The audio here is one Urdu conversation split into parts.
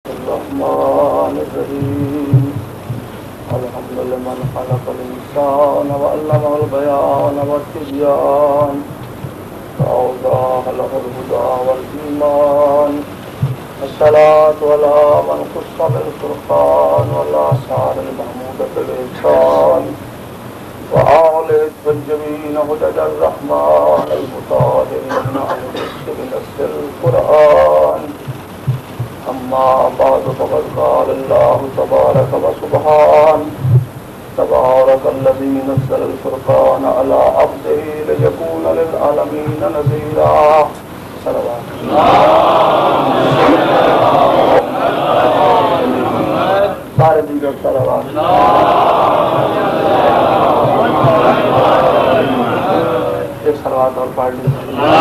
الرحمن الرحيم الحمد لمن خلق الإنسان وعلمه البيان والتبيان وأوضاح له الهدى والإيمان الصلاة على من خص بالفرقان والآثار المحمودة بالإحسان وآله الطيبين هدى الرحمن المطهرين عن الرشد بنصر القرآن. أما بعد فقد قال الله تبارك وسبحان تبارك الذي نزل الفرقان على عبده ليكون للعالمين نذيرا. صلوات سارے دیگر صلوات ایک صلوات اور پڑھ لیجیے.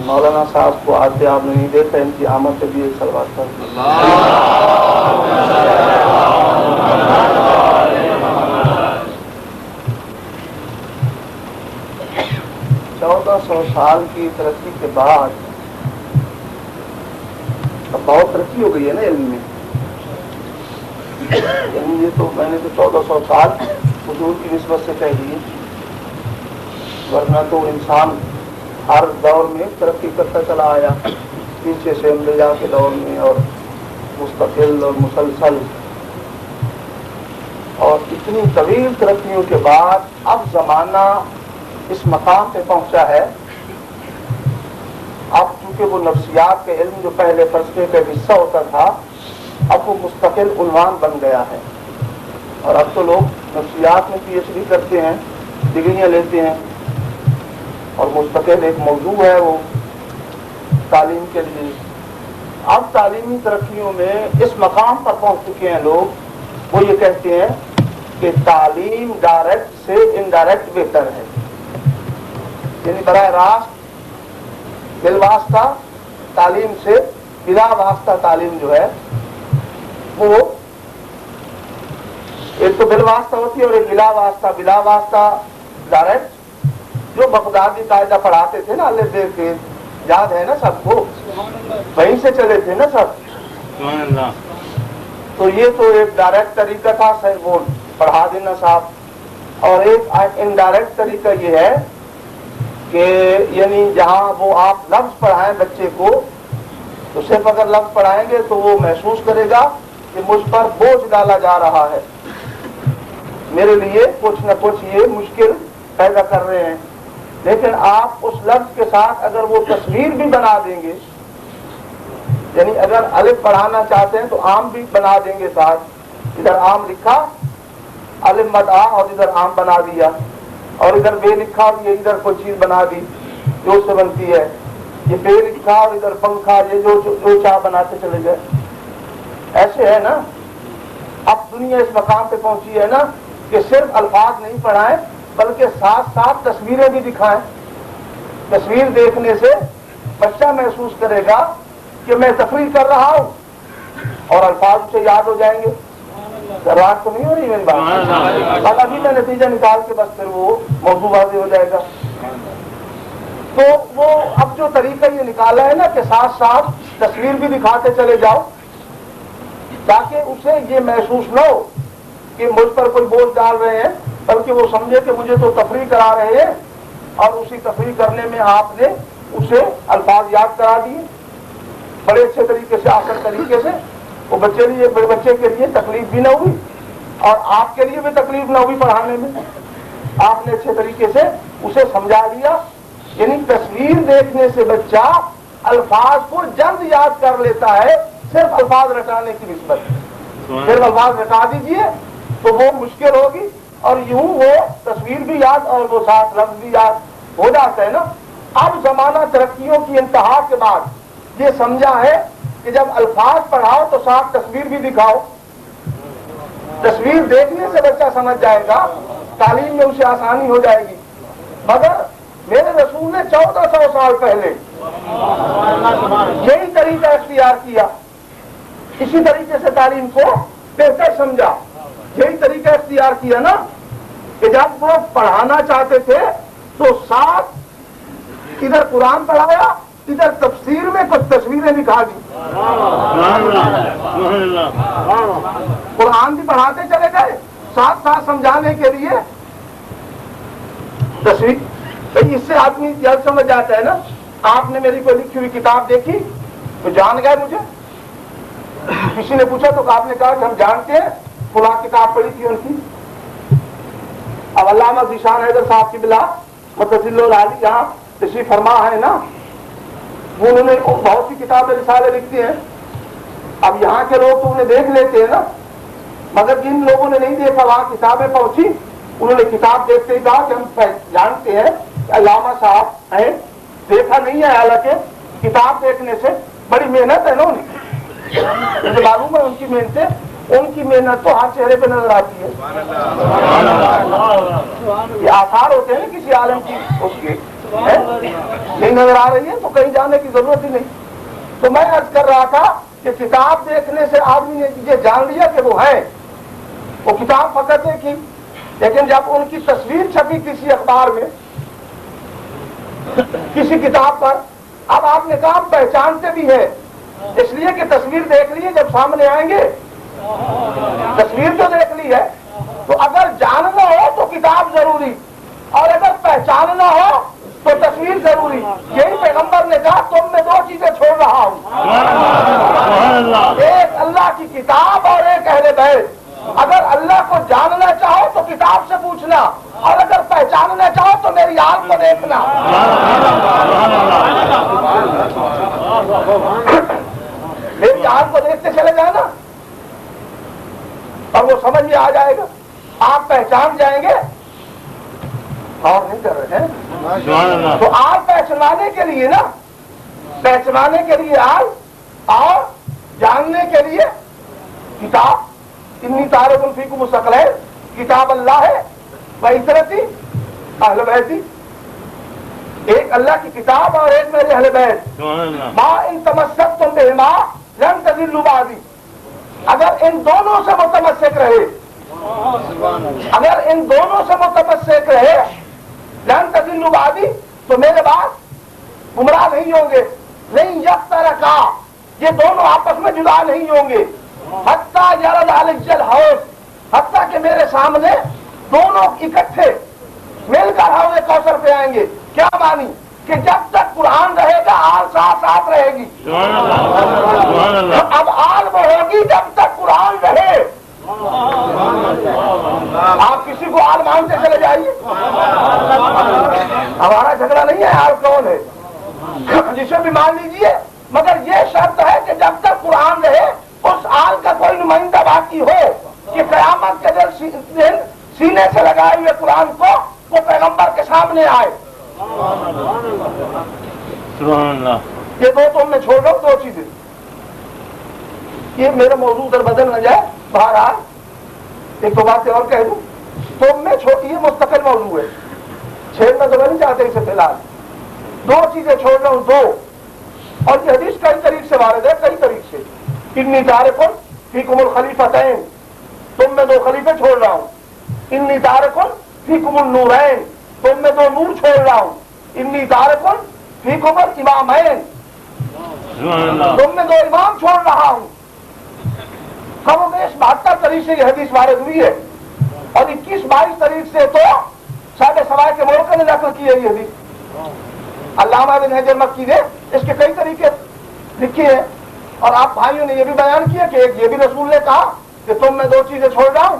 مولانا صاحب کو آتے آپ نے نہیں دیکھا، ان کی آمد سے بھی ایک صلوات پڑھ. 1400 سال کی ترقی کے بعد اب بہت ترقی ہو گئی ہے نا علم میں. یہ تو میں نے تو 1400 سال حضور کی نسبت سے کہہ دی، ورنہ تو انسان ہر دور میں ترقی کرتا چلا آیا، پیچھے سے انبیاء کے دور میں اور مستقل اور مسلسل. اور اتنی طویل ترقیوں کے بعد اب زمانہ اس مقام پہ پہنچا ہے. اب چونکہ وہ نفسیات کے علم جو پہلے فلسفے کا حصہ ہوتا تھا اب وہ مستقل عنوان بن گیا ہے، اور اب تو لوگ نفسیات میں پی ایچ ڈی کرتے ہیں، ڈگریاں لیتے ہیں، اور مستقل ایک موضوع ہے وہ تعلیم کے لیے. اب تعلیمی ترقیوں میں اس مقام پر پہنچ چکے ہیں لوگ، وہ یہ کہتے ہیں کہ تعلیم ڈائریکٹ سے انڈائریکٹ بہتر ہے. یعنی براہ راست بالواسطہ تعلیم سے بلا واسطہ تعلیم جو ہے وہ ایک تو بالواسطہ ہوتی ہے اور ایک بلا واسطہ ڈائریکٹ. جو بغدادی قاعدہ پڑھاتے تھے نا اللہ دے کے، یاد ہے نا سب کو، وہیں سے چلے تھے نا سب. تو یہ تو ایک ڈائریکٹ طریقہ تھا وہ پڑھا دینا صاحب، اور ایک انڈائریکٹ طریقہ یہ ہے کہ یعنی جہاں وہ آپ لفظ پڑھائیں بچے کو تو صرف اگر لفظ پڑھائیں گے تو وہ محسوس کرے گا کہ مجھ پر بوجھ ڈالا جا رہا ہے، میرے لیے کچھ نہ کچھ یہ مشکل پیدا کر رہے ہیں. لیکن آپ اس لفظ کے ساتھ اگر وہ تصویر بھی بنا دیں گے، یعنی اگر الف پڑھانا چاہتے ہیں تو عام بھی بنا دیں گے ساتھ، ادھر عام لکھا الف مد آ اور ادھر عام بنا دیا، اور ادھر بے لکھا اور یہ ادھر کوئی چیز بنا دی جو اس سے بنتی ہے، یہ بے لکھا اور ادھر پنکھا، یہ جو چاہ بناتے چلے گئے. ایسے ہے نا اب دنیا اس مقام پہ پہنچی ہے نا کہ صرف الفاظ نہیں پڑھائیں بلکہ ساتھ ساتھ تصویریں بھی دکھائیں. تصویر دیکھنے سے بچہ محسوس کرے گا کہ میں تفریح کر رہا ہوں اور الفاظ سے یاد ہو جائیں گے. ضرورت تو نہیں ہو رہی میری بات، ابھی میں نتیجہ نکال کے بس پھر وہ موضوع واضح ہو جائے گا. تو وہ اب جو طریقہ یہ نکالا ہے نا کہ ساتھ ساتھ تصویر بھی دکھاتے چلے جاؤ تاکہ اسے یہ محسوس نہ ہو کہ مجھ پر کوئی بوجھ ڈال رہے ہیں، بلکہ وہ سمجھے کہ مجھے تو تفریح کرا رہے ہیں، اور اسی تفریح کرنے میں آپ نے اسے الفاظ یاد کرا دیے بڑے اچھے طریقے سے، آسان طریقے سے. وہ بڑے بچے کے لیے تکلیف بھی نہ ہوئی اور آپ کے لیے بھی تکلیف نہ ہوئی پڑھانے میں. آپ نے اچھے طریقے سے اسے سمجھا دیا. یعنی تصویر دیکھنے سے بچہ الفاظ کو جلد یاد کر لیتا ہے صرف الفاظ رٹانے کی نسبت. صرف الفاظ رٹا دیجئے تو وہ مشکل ہوگی، اور یوں وہ تصویر بھی یاد اور وہ ساتھ لفظ بھی یاد ہو جاتا ہے نا. اب زمانہ ترقیوں کی انتہا کے بعد یہ سمجھا ہے کہ جب الفاظ پڑھاؤ تو ساتھ تصویر بھی دکھاؤ. تصویر دیکھنے سے بچہ سمجھ جائے گا، تعلیم میں اسے آسانی ہو جائے گی. مگر میرے رسول نے 1400 سال پہلے یہی طریقہ اختیار کیا، اسی طریقے سے تعلیم کو بہتر سمجھا. یہی طریقہ اختیار کیا نا کہ جب وہ پڑھانا چاہتے تھے تو ساتھ ادھر قرآن پڑھایا، ادھر تفسیر میں کچھ تصویریں دکھا دی، قرآن بھی پڑھاتے چلے گئے، ساتھ ساتھ سمجھانے کے لیے تصویر. اس سے آدمی جلد سمجھ جاتا ہے نا. آپ نے میری کوئی لکھی ہوئی کتاب دیکھی تو جان گئے مجھے. کسی نے پوچھا تو آپ نے کہا کہ ہم جانتے ہیں، فلاں کتاب پڑھی تھی ان کی. اب علامہ ذیشان حیدر صاحب کی بلا متضل العالی یہاں تشریف فرما ہے نا، وہ انہوں نے بہت سی کتابیں رسالے لکھتی ہیں. اب یہاں کے لوگ تو انہیں دیکھ لیتے ہیں نا، مگر جن لوگوں نے نہیں دیکھا وہاں کتابیں پہنچی، انہوں نے کتاب دیکھتے ہی کہا کہ ہم جانتے ہیں کہ علامہ صاحب ہیں. دیکھا نہیں ہے، حالانکہ کتاب دیکھنے سے بڑی محنت ہے نا انہیں، مجھے معلوم ہے ان کی محنتیں، ان کی محنت تو ہر چہرے پہ نظر آتی ہے. یہ آثار ہوتے ہیں نا کسی عالم کی، اس کی نہیں نظر آ رہی ہے تو کہیں جانے کی ضرورت ہی نہیں. تو میں عرض کر رہا تھا کہ کتاب دیکھنے سے آدمی نے یہ جان لیا کہ وہ ہے. وہ کتاب فقط دیکھی، لیکن جب ان کی تصویر چھپی کسی اخبار میں، کسی کتاب پر، اب آپ نے کہا پہچانتے بھی ہے، اس لیے کہ تصویر دیکھ لی ہے. جب سامنے آئیں گے تصویر تو دیکھ لی ہے، تو اگر جاننا ہو تو کتاب ضروری، اور اگر پہچاننا ہو تو تصویر ضروری. یہی پیغمبر نے کہا تم میں 2 چیزیں چھوڑ رہا ہوں، ایک اللہ کی کتاب اور ایک اہل بیت. اگر اللہ کو جاننا چاہو تو کتاب سے پوچھنا، اور اگر پہچاننا چاہو تو میری آنکھ کو دیکھنا. میری آنکھ کو دیکھتے چلے جائے نا، اور وہ سمجھ میں آ جائے گا، آپ پہچان جائیں گے. اور نہیں کر رہے ہیں تو آپ پہچانے کے لیے نا، پہچانے کے لیے آپ اور جاننے کے لیے کتاب. انی تارک فیکم ثقلین، کتاب اللہ ہے، وعترتی اہل بیتی، ایک اللہ کی کتاب اور ایک میرے اہل بیت. ما ان تمسکتم بہما لن تضلوا بعدی. اگر ان دونوں سے متمسک رہے، اگر ان دونوں سے متمسک رہے لن تضلوا بعدی، تو میرے بعد گمراہ نہیں ہوں گے. نہیں یفترقا، یہ دونوں آپس میں جدا نہیں ہوں گے. حتیٰ یرد علی الحوض، حتیٰ کہ میرے سامنے دونوں اکٹھے مل کر حوض کوثر پہ آئیں گے. کیا مانی؟ کہ جب تک قرآن رہے گا آل ساتھ ساتھ رہے گی. اب آل وہ ہوگی جب تک قرآن رہے. آپ کسی کو آل مانتے چلے جائیے، ہمارا جھگڑا نہیں ہے آل کون ہے، جسے بھی مان لیجیے، مگر یہ شرط ہے کہ جب تک قرآن رہے اس آل کا کوئی نمائندہ باقی ہو کہ قیامت کے دن سینے سے لگائے ہوئے قرآن کو وہ پیغمبر کے سامنے آئے. یہ 2 تو میں چھوڑ رہا ہوں، 2 چیزیں. یہ میرا موضوع ادھر بدل نہ جائے. بہرحال ایک 2 باتیں اور کہہ دوں تو میں یہ مستقل موضوع ہے، چھیڑنا تو میں نہیں چاہتے اسے فی الحال. 2 چیزیں چھوڑ رہا ہوں، 2. اور یہ حدیث کئی طریق سے وارد ہے، کئی طریق سے. انی تارکن فیکم الخلیفتین، تم میں 2 خلیفے چھوڑ رہا ہوں. انی تارکن فیکم النورین، تم میں 2 نور چھوڑ رہا ہوں. انی تارکن فیکم الامامین، تم میں 2 امام چھوڑ رہا ہوں. کم و بیش 72 طریق سے یہ حدیث وارد ہوئی ہے، اور 21-22 طریق سے تو صاحب سوائے کے ملک نے نقل کی ہے یہ حدیث. علامہ ابن حجر مکی نے اس کے کئی طریقے لکھے ہیں، اور آپ بھائیوں نے یہ بھی بیان کیا کہ ایک یہ بھی رسول نے کہا کہ تم میں 2 چیزیں چھوڑ رہا ہوں،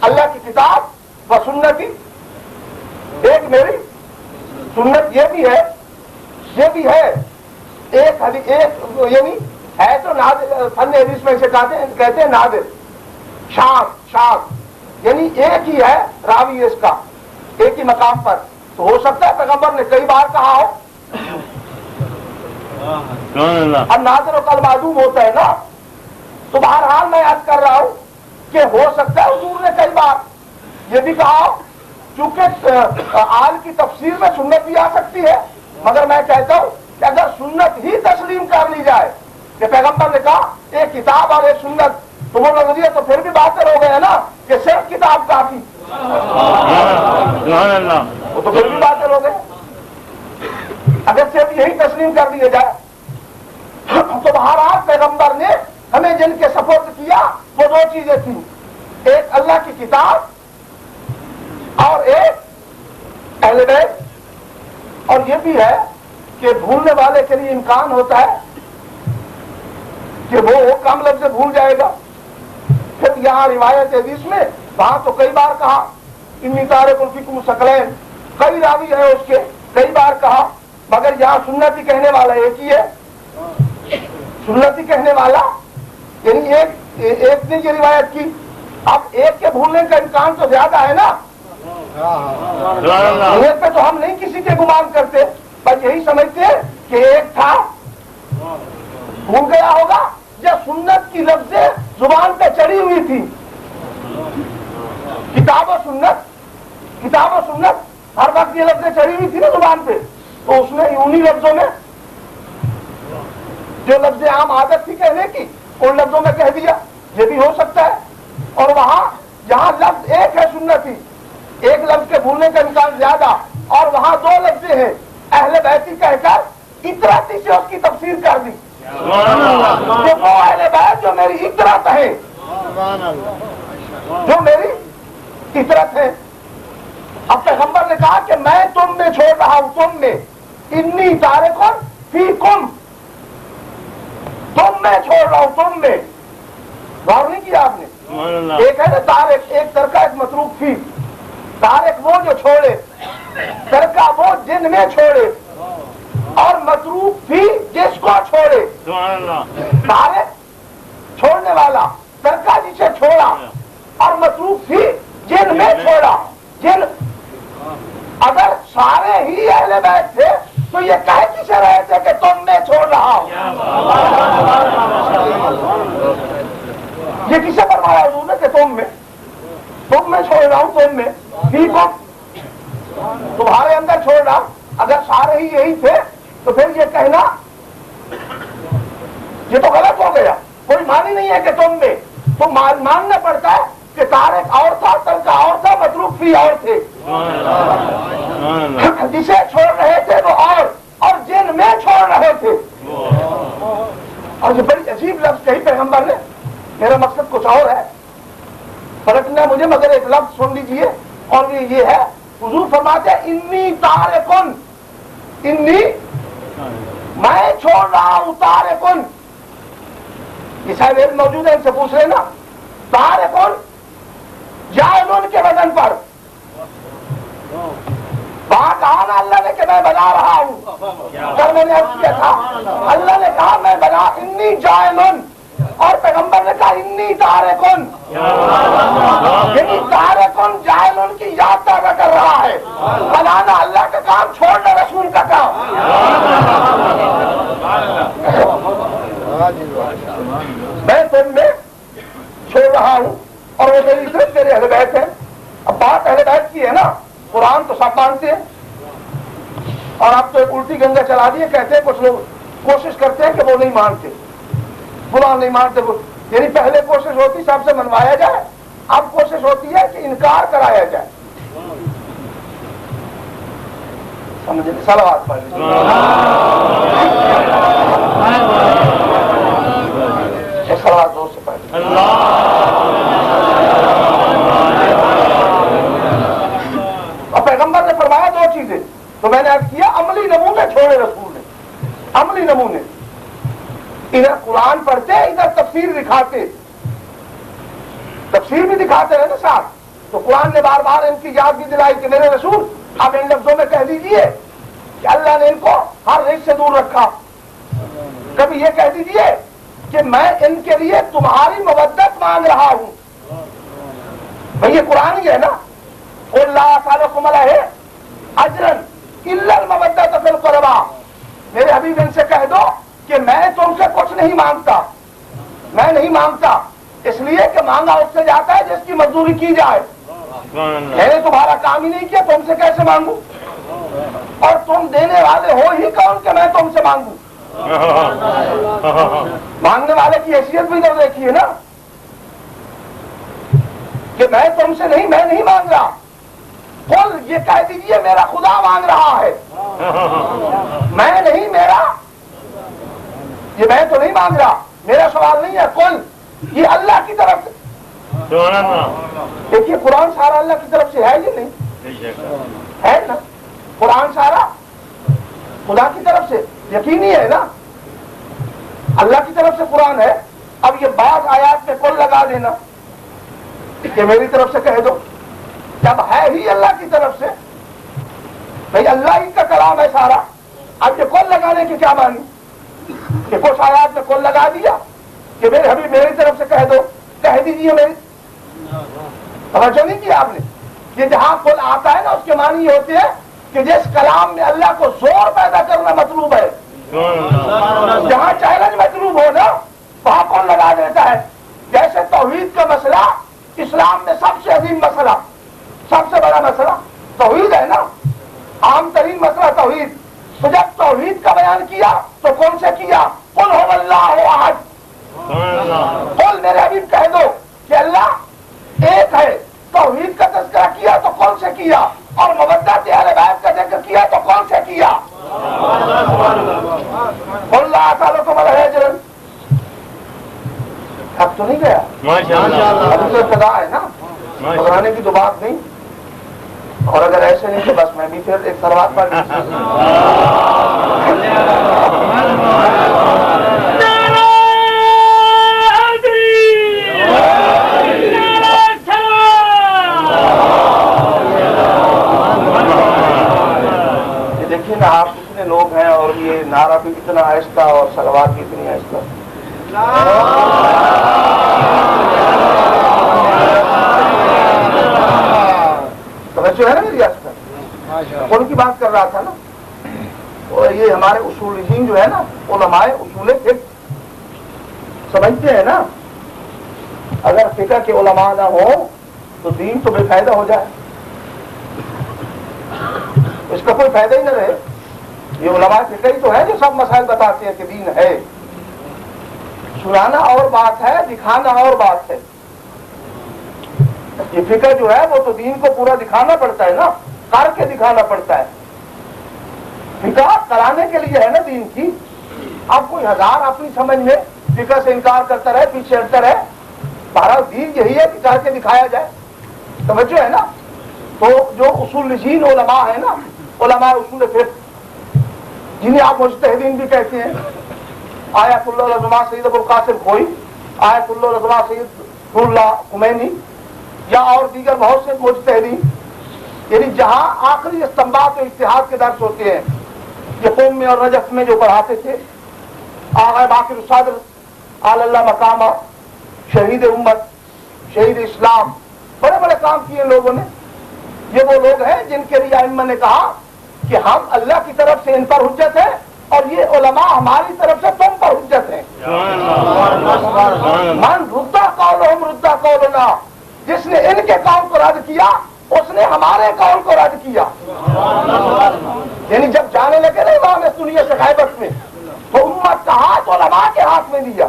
اللہ کی کتاب و سنتی. ایک میری سنت یہ بھی ہے ایک یعنی ہے تو نادر، فن حدیث میں اسے کہتے ہیں نادر، شاذ، یعنی ایک ہی ہے راوی اس کا، ایک ہی مقام پر. تو ہو سکتا ہے پیغمبر نے کئی بار کہا ہو. اب نادر و کل معدوم ہوتا ہے نا. تو بہرحال میں عرض کر رہا ہوں کہ ہو سکتا ہے حضور نے کئی بار یہ بھی کہا ہو، چونکہ آل کی تفسیر میں سنت بھی آ سکتی ہے. مگر میں کہتا ہوں کہ اگر سنت ہی تسلیم کر لی جائے کہ پیغمبر نے کہا ایک کتاب اور ایک سنت، تو وہ نظریہ تو پھر بھی باطل ہو گیا نا کہ صرف کتاب کافی، وہ تو پھر بھی باطل ہو گئے. اگر صرف یہی تسلیم کر دیا جائے تو بہرحال پیغمبر نے ہمیں جن کے سپورٹ کیا وہ دو چیزیں تھیں، ایک اللہ کی کتاب اور ایک اہل بیت۔ اور یہ بھی ہے کہ بھولنے والے کے لیے امکان ہوتا ہے کہ وہ کم لفظ بھول جائے گا۔ پھر یہاں روایت حدیث میں وہاں تو کئی بار کہا انی تارک فیکم ثقلین، کئی راوی ہے اس کے، کئی بار کہا، مگر یہاں سنتی کہنے والا ایک ہی ہے۔ سنتی کہنے والا یعنی ایک نے یہ روایت کی، اب ایک کے بھولنے کا امکان تو زیادہ ہے نا، ایک پہ تو ہم نہیں کسی کے گمان کرتے، بس یہی سمجھتے کہ ایک تھا بھول گیا ہوگا، یا سنت کی لفظیں زبان پہ چڑھی ہوئی تھی۔ کتاب و سنت ہر وقت یہ لفظیں چڑھی ہوئی تھی نا زبان پہ، تو اس نے انہی لفظوں میں جو لفظ عام عادت تھی کہنے کی ان لفظوں میں کہہ دیا، یہ بھی ہو سکتا ہے۔ اور وہاں جہاں لفظ ایک ہے سنتی، ایک لفظ کے بھولنے کا امکان زیادہ، اور وہاں دو لفظ ہیں اہل بیتی کہہ کر اطراتی سے اس کی تفسیر کر دی کہ وہ اہل بیت جو میری اطرت ہے، جو میری اطرت ہے۔ اب پیغمبر نے کہا کہ میں تم میں چھوڑ رہا ہوں، تم میں، انی تارکن فیکم، تم میں چھوڑ رہا ہوں، تم میں۔ غور نہیں کیا آپ نے؟ ایک ہے نا تارک، ایک ترکہ ایک متروک فی۔ تارک وہ جو چھوڑے، ترکہ وہ جن میں چھوڑے، اور متروک فی جس کو چھوڑے۔ تارک چھوڑنے والا، ترکہ جسے چھوڑا، اور متروک فی جن میں چھوڑا۔ جن اگر سارے ہی اہل بیت تھے تو یہ کہہ کسے رہے تھے کہ تم میں چھوڑ رہا ہوں؟ یہ کسے فرمایا حضور نے کہ تم میں چھوڑ رہا ہوں، تم میں ٹھیک ہو، تمہارے اندر چھوڑ رہا ہوں۔ اگر سارے ہی یہی تھے تو پھر یہ کہنا یہ تو غلط ہو گیا، کوئی معنی نہیں ہے کہ تم میں، تو ماننا پڑتا ہے کہ تارک اور تھا، ترکہ اور تھا، متروک فی اور تھے۔ جسے چھوڑ رہے تھے وہ اور جن میں چھوڑ رہے تھے۔ اور یہ بڑی عجیب لفظ کہی پیغمبر نے، میرا مقصد کچھ اور ہے، پلٹنا مجھے، مگر ایک لفظ سن لیجئے، اور یہ ہے حضور فرماتے ہیں انی تارکن، انی میں چھوڑ رہا ہوں، تارکن، یہ صاحب علم موجود ہے ان سے پوچھ رہے نا، تارکن جائلن کے وزن پر، وہاں کہا نا اللہ نے کہ میں بنا رہا ہوں، کل میں نے عرض کیا تھا اللہ نے کہا میں بنا، انی جائلن، اور پیغمبر نے کہا انی تارکن، یعنی تارکن جائلن کی یاد تازہ کر رہا ہے۔ بنانا اللہ کا کام، چھوڑنا رسول کا کام۔ میں تم میں چھوڑ رہا ہوں، اور وہ میری عزت میرے اہل بیت ہیں۔ اب بات اہل بیت کی ہے نا، قرآن تو سب مانتے ہیں، اور اب تو ایک الٹی گنگا چلا دیے، کہتے ہیں کچھ لوگ کوشش کرتے ہیں کہ وہ نہیں مانتے، قرآن نہیں مانتے، یعنی پہلے کوشش ہوتی سب سے منوایا جائے، اب کوشش ہوتی ہے کہ انکار کرایا جائے۔ سمجھے؟ صلوات پڑھ لیجیے۔ صلوات زور سے پڑھ لیجیے۔ اور پیغمبر نے فرمایا دو چیزیں، تو میں نے عرض کیا عملی نمونے چھوڑے رسول نے، عملی نمونے، ادھر قرآن پڑھتے ادھر تفسیر دکھاتے، تفسیر بھی دکھاتے رہے نا ساتھ، تو قرآن نے بار بار ان کی یاد بھی دلائی کہ میرے رسول اب ان لفظوں میں کہہ دیجئے کہ اللہ نے ان کو ہر رزق سے دور رکھا، کبھی یہ کہہ دیجئے کہ میں ان کے لیے تمہاری مودت مانگ رہا ہوں۔ بھئی یہ قرآن ہی ہے نا، قُلْ لَا أَسْأَلُكُمْ عَلَيْهِ أَجْرًا إِلَّا الْمَوَدَّةَ فِي الْقُرْبَى، میرے حبیب ان سے کہہ دو کہ میں تم سے کچھ نہیں مانگتا، میں نہیں مانگتا، اس لیے کہ مانگا اس سے جاتا ہے جس کی مزدوری کی جائے، میں نے تمہارا کام ہی نہیں کیا، تم سے کیسے مانگوں؟ اور تم دینے والے ہو ہی کون کہ میں تم سے مانگوں؟ مانگنے والے کی حیثیت بھی تو دیکھیے نا، کہ میں تم سے نہیں، میں نہیں مانگ رہا، قل یہ کہہ دیجئے میرا خدا مانگ رہا ہے، میں نہیں، میرا یہ میں تو نہیں مانگ رہا، میرا سوال نہیں ہے، قل یہ اللہ کی طرف سے۔ دیکھیے قرآن سارا اللہ کی طرف سے ہے یا نہیں؟ ہے نا، قرآن سارا خدا کی طرف سے یقینی ہے نا، اللہ کی طرف سے قرآن ہے۔ اب یہ بعض آیات میں قل لگا دینا کہ میری طرف سے کہہ دو، جب ہے ہی اللہ کی طرف سے، بھائی اللہ ہی کا کلام ہے سارا، اب یہ قل لگانے کی کیا مانی کہ کچھ آیات میں قل لگا دیا کہ میرے حبیب میری طرف سے کہہ دو، کہہ دیجیے میری، توجہ نہیں کیا آپ نے؟ یہ جہاں قل آتا ہے نا اس کے معنی یہ ہوتے ہیں کہ جس کلام میں اللہ کو زور پیدا کرنا مطلوب ہے، جہاں چیلنج مطلوب ہو نا وہاں قل لگا دیتا ہے۔ جیسے توحید کا مسئلہ اسلام میں سب سے عظیم مسئلہ، سب سے بڑا مسئلہ توحید ہے نا، عام ترین مسئلہ توحید، تو جب توحید کا بیان کیا تو کون سے کیا؟ قل هو اللہ احد، قل میرے حبیب کہہ دو کہ اللہ ایک ہے۔ توحید کا تذکرہ کیا تو کون سے کیا؟ اور مودت اہل بیت کا ذکر کیا تو کون سے کیا؟ قل لا اسألکم علیہ اجرا، اب تو نہیں گیا، ابھی تو ابتدا ہے نا، گھبرانے کی تو بات نہیں، اور اگر ایسے نہیں تو بس میں بھی پھر ایک سروات پر دیکھیے نا آپ کتنے لوگ ہیں اور یہ نعرہ بھی کتنا آہستہ اور سلوات بھی اتنی آہستہ، توجہ ہے نا میری آج تک؟ ان کی بات کر رہا تھا نا، اور یہ ہمارے اصولین جو ہے نا، علماء اصول فقہ سمجھتے ہیں نا، اگر فقہ کے علماء نہ ہو تو دین تو بے فائدہ ہو جائے، اس کا کوئی فائدہ ہی نہ رہے۔ یہ علماء فقہ ہی تو ہے جو سب مسائل بتاتے ہیں کہ دین ہے، سنانا اور بات ہے، دکھانا اور بات ہے۔ یہ فقہ جو ہے وہ تو دین کو پورا دکھانا پڑتا ہے نا، کر کے دکھانا پڑتا ہے، فقہ کرانے کے لیے ہے نا دین کی۔ اب کوئی ہزار اپنی سمجھ میں فقہ سے انکار کرتا رہے، پیچھے ہٹتا رہے، بہرحال دین یہی ہے کہ کر کے دکھایا جائے، توجہ ہے نا۔ تو جو اصول نشین علماء ہے نا، علماء اصول فقہ جنہیں آپ مجتہدین بھی کہتے ہیں، آیت اللہ العظماء سید ابو القاسم کھوئی، آیت اللہ العظماء سید اللہ خمینی یا اور دیگر بہت سے مجتہدین، یعنی جہاں آخری استنباط و اجتہاد کے درس ہوتے ہیں، یہ قوم میں اور رجف میں جو پڑھاتے تھے، آغا باقر الصادر آل اللہ مقامہ، شہید امت، شہید اسلام، بڑے بڑے کام کیے لوگوں نے۔ یہ وہ لوگ ہیں جن کے لیے ائمہ نے کہا کہ ہم اللہ کی طرف سے ان پر حجت ہے اور یہ علماء ہماری طرف سے تم پر حجت ہیں۔ من ردا قولہم ردا قولنا، جس نے ان کے قول کو رد کیا اس نے ہمارے قول کو رد کیا۔ یعنی جب جانے لگے نا امام اس دنیا سے غیبت میں تو امت کا ہاتھ علماء کے ہاتھ میں دیا،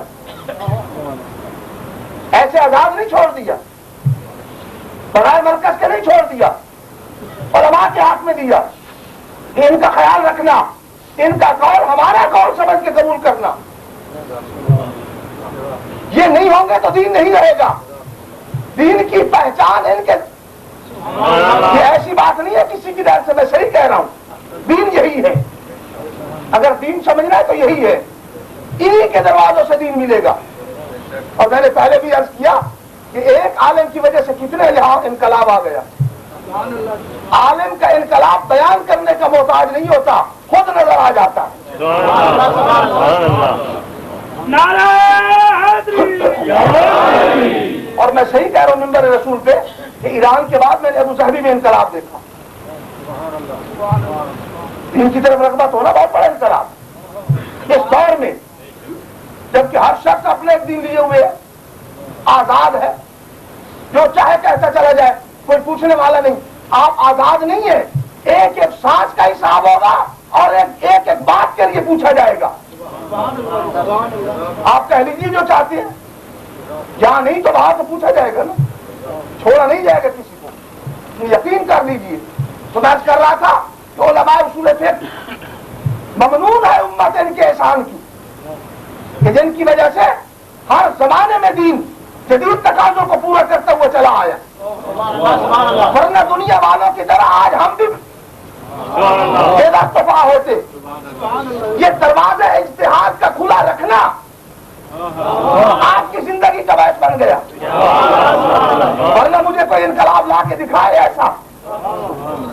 ایسے آزاد نہیں چھوڑ دیا، بغیر مرکز کے نہیں چھوڑ دیا، علماء کے ہاتھ میں دیا کہ ان کا خیال رکھنا، ان کا قول ہمارا قول سمجھ کے قبول کرنا۔ یہ نہیں ہوں گے تو دین نہیں رہے گا، دین کی پہچان ان کے، یہ ایسی بات نہیں ہے کسی کی دل سے، میں صحیح کہہ رہا ہوں، دین یہی ہے، اگر دین سمجھنا ہے تو یہی ہے، انہی کے دروازوں سے دین ملے گا۔ اور میں نے پہلے بھی عرض کیا کہ ایک عالم کی وجہ سے کتنے یہاں انقلاب آ گیا۔ عالم کا انقلاب بیان کرنے کا محتاج نہیں ہوتا، خود نظر آ جاتا ہے۔ اور میں صحیح کہہ رہا ہوں منبر رسول پہ کہ ایران کے بعد میں نے ابو ظہبی میں انقلاب دیکھا، دین کی طرف رغبت ہونا بہت بڑا انقلاب اس دور میں، جبکہ ہر شخص اپنے ایک دین لیے ہوئے آزاد ہے، جو چاہے کہتا چلا جائے، کوئی پوچھنے والا نہیں۔ آپ آزاد نہیں ہیں، ایک ایک سانس کا حساب ہوگا اور ایک ایک بات کے لیے پوچھا جائے گا۔ آپ کہہ لیجیے جو چاہتے ہیں، جہاں نہیں تو وہاں تو پوچھا جائے گا نا، چھوڑا نہیں جائے گا کسی کو۔ تو یقین کر لیجئے. تو میں کر رہا تھا کہ علماء اصول فقہ ممنون ہے امت ان کے احسان کی کہ جن کی وجہ سے ہر زمانے میں دین جدید تقاضوں کو پورا کرتا ہوا چلا آیا. ورنہ دنیا والوں کی طرح آج ہم بھی بے دستفا ہوتے. یہ دروازہ اجتہاد کا کھلا رکھنا آپ کی زندگی کا باعث بن گیا. ورنہ مجھے کوئی انقلاب لا کے دکھائے ایسا